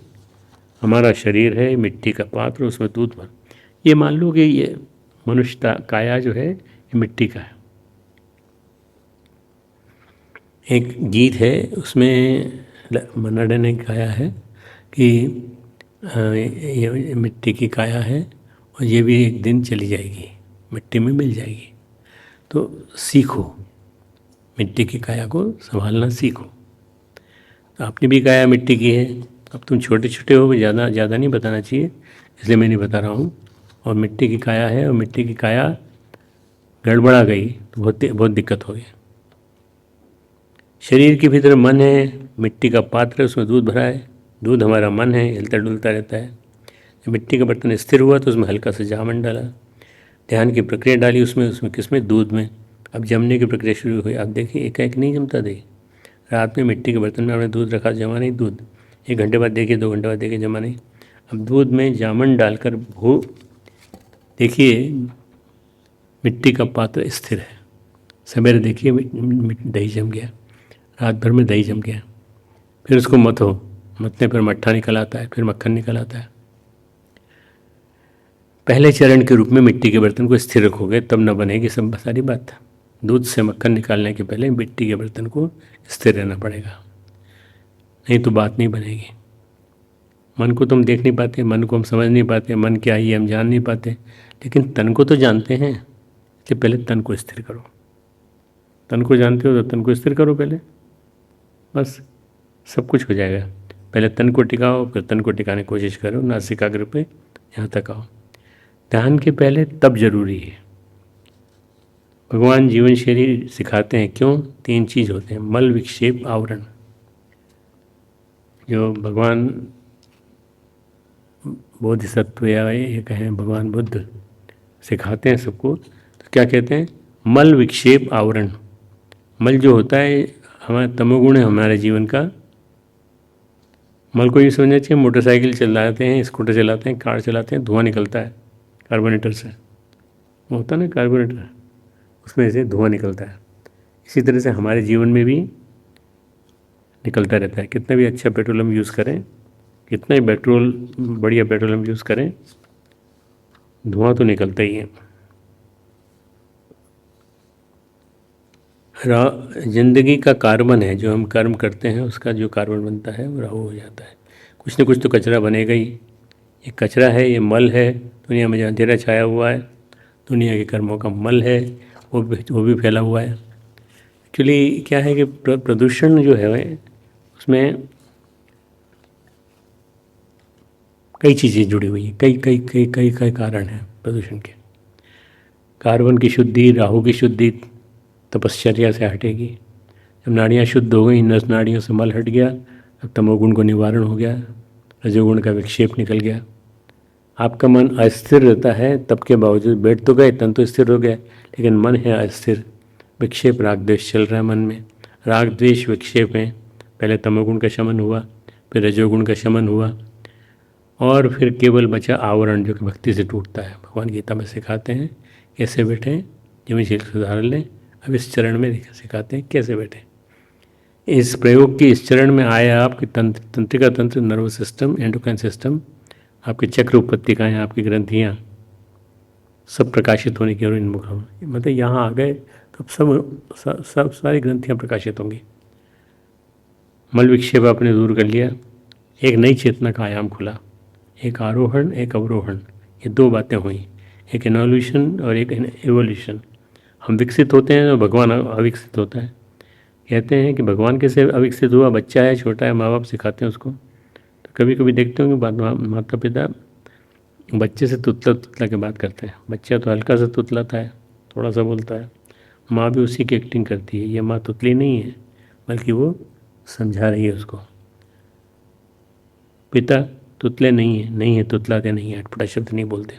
हमारा शरीर है मिट्टी का पात्र, उसमें दूध भर। ये मान लो कि ये मनुष्य काया जो है ये मिट्टी का है। एक गीत है उसमें मन्ना ने गाया है कि ये मिट्टी की काया है और ये भी एक दिन चली जाएगी, मिट्टी में मिल जाएगी। तो सीखो, मिट्टी की काया को संभालना सीखो। तो आपने भी काया मिट्टी की है, अब तुम छोटे छोटे हो, ज़्यादा नहीं बताना चाहिए इसलिए मैं नहीं बता रहा हूँ। और मिट्टी की काया है और मिट्टी की काया गड़बड़ा गई तो बहुत दिक्कत हो गई। शरीर के भीतर मन है, मिट्टी का पात्र है, उसमें दूध भरा है, दूध हमारा मन है, हिलता डुलता रहता है। जब मिट्टी का बर्तन स्थिर हुआ तो उसमें हल्का सा जामन डाला, ध्यान की प्रक्रिया डाली उसमें किसमें, दूध में। अब जमने की प्रक्रिया शुरू हुई। आप देखिए एकाएक नहीं जमता दही। रात में मिट्टी के बर्तन में आपने दूध रखा, जमा नहीं दूध, 1 घंटे बाद देखिए, 2 घंटे बाद देखिए, जमा नहीं। अब दूध में जामन डालकर देखिए मिट्टी का पात्र स्थिर है। सवेरे देखिए दही जम गया, रात भर में दही जम गया। फिर उसको मतने पर मट्ठा निकल आता है, फिर मक्खन निकल आता है। पहले चरण के रूप में मिट्टी के बर्तन को स्थिर रखोगे तब न बनेगी सब सारी बात। दूध से मक्खन निकालने के पहले मिट्टी के बर्तन को स्थिर रहना पड़ेगा, नहीं तो बात नहीं बनेगी। मन को तो हम देख नहीं पाते, मन को हम समझ नहीं पाते, मन क्या है ये हम जान नहीं पाते, लेकिन तन को तो जानते हैं। कि पहले तन को स्थिर करो, तन को जानते हो तो तन को स्थिर करो पहले, बस सब कुछ हो जाएगा। पहले तन को टिकाओ, फिर तन को टिकाने की कोशिश करो, नासिकाग्र पे यहाँ तक आओ। ध्यान के पहले तब जरूरी है। भगवान जीवन शैली सिखाते हैं, क्यों? 3 चीज़ होते हैं, मल, विक्षेप, आवरण। जो भगवान बोधिसत्व या ये कहें भगवान बुद्ध सिखाते हैं सबको, तो क्या कहते हैं? मल, विक्षेप, आवरण। मल जो होता है हमारा तमोगुण है, हमारे जीवन का। मल को ये समझना चाहिए, मोटरसाइकिल चलाते हैं, स्कूटर चलाते हैं, कार चलाते हैं, धुआं निकलता है कार्बोरेटर से, वो होता है ना कार्बोरेटर, उसमें से धुआं निकलता है। इसी तरह से हमारे जीवन में भी निकलता रहता है। कितना भी अच्छा पेट्रोल हम यूज़ करें, कितना ही बढ़िया पेट्रोल हम यूज़ करें, धुआं तो निकलता ही है। जिंदगी का कार्बन है, जो हम कर्म करते हैं उसका जो कार्बन बनता है वो राहु हो जाता है। कुछ न कुछ तो कचरा बनेगा ही। ये कचरा है, ये मल है, दुनिया में जो अंधेरा छाया हुआ है, दुनिया के कर्मों का मल है, वो भी फैला हुआ है। एक्चुअली क्या है कि प्रदूषण जो है उसमें कई चीज़ें जुड़ी हुई हैं, कई कारण हैं प्रदूषण के। कार्बन की शुद्धि, राहु की शुद्धि तपश्चर्या से हटेगी। जब नाड़ियाँ शुद्ध हो गई, नस नाड़ियों से मल हट गया, तब तमोगुण को निवारण हो गया, रजोगुण का विक्षेप निकल गया। आपका मन अस्थिर रहता है, तब के बावजूद बैठ तो गए, तन तो स्थिर हो गया, लेकिन मन है अस्थिर। विक्षेप राग द्वेष चल रहा है मन में, राग द्वेष विक्षेप है। पहले तमोगुण का शमन हुआ, फिर रजोगुण का शमन हुआ, और फिर केवल बचा आवरण, जो कि भक्ति से टूटता है। भगवान गीता में सिखाते हैं कैसे बैठें, जीवनशील सुधार लें। अब इस चरण में सिखाते हैं कैसे बैठें। इस प्रयोग के इस चरण में आए आपकी तंत्रिका तंत्र, नर्वस सिस्टम, एंडोक्राइन सिस्टम, आपके चक्र उपत्यकाएँ, आपकी ग्रंथियाँ सब प्रकाशित होने की और इन्मुख हों। मतलब यहाँ आ गए तो सब सारी ग्रंथियाँ प्रकाशित होंगी। मल विक्षेप आपने दूर कर लिया, एक नई चेतना का आयाम खुला, एक आरोहण, एक अवरोहण, ये 2 बातें हुई, एक इनोल्यूशन और एक एवोल्यूशन। हम विकसित होते हैं और भगवान अविकसित होता है। कहते हैं कि भगवान कैसे अविकसित हुआ? बच्चा है, छोटा है, माँ बाप सिखाते हैं उसको। तो कभी कभी देखते होंगे माता पिता बच्चे से तुतला के बात करते हैं। बच्चा तो हल्का सा तुतलाता है, थोड़ा सा बोलता है, माँ भी उसी की एक्टिंग करती है। ये माँ तुतली नहीं है, बल्कि वो समझा रही है उसको। पिता तुतले नहीं है, तुतलाते नहीं है, अटपटा शब्द नहीं बोलते।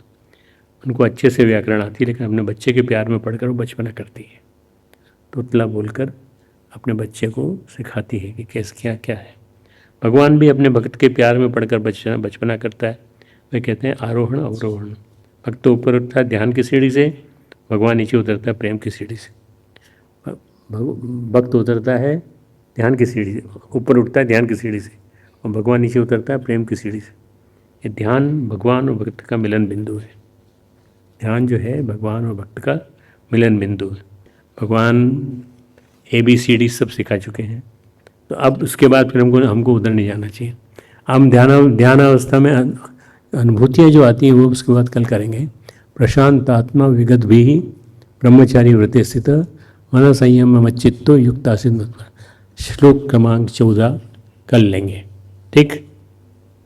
उनको अच्छे से व्याकरण आती है, लेकिन अपने बच्चे के प्यार में पढ़कर वो बचपना करती है। तुतला बोलकर अपने बच्चे को सिखाती है कि कैसे क्या क्या है। भगवान भी अपने भक्त के प्यार में पढ़कर बचपना करता है। वे कहते हैं आरोहण अवरोहण। भक्त ऊपर उठता है ध्यान की सीढ़ी से, भगवान नीचे उतरता है प्रेम की सीढ़ी से। भक्त उतरता है ध्यान की सीढ़ी से, ऊपर उठता है ध्यान की सीढ़ी से, और भगवान नीचे उतरता है प्रेम की सीढ़ी से। ये ध्यान भगवान और भक्त का मिलन बिंदु है। ध्यान जो है भगवान और भक्त का मिलन बिंदु है। भगवान ABCD सब सिखा चुके हैं, तो अब उसके बाद फिर हमको उधर नहीं जाना चाहिए। हम ध्यान अवस्था में अनुभूतियाँ जो आती हैं वो उसके बाद कल करेंगे। प्रशांत आत्मा विगत भी ब्रह्मचारी व्रते स्थित मन संयम मच्चित्तो युक्त आसित। श्लोक क्रमांक 14 कल लेंगे। ठीक।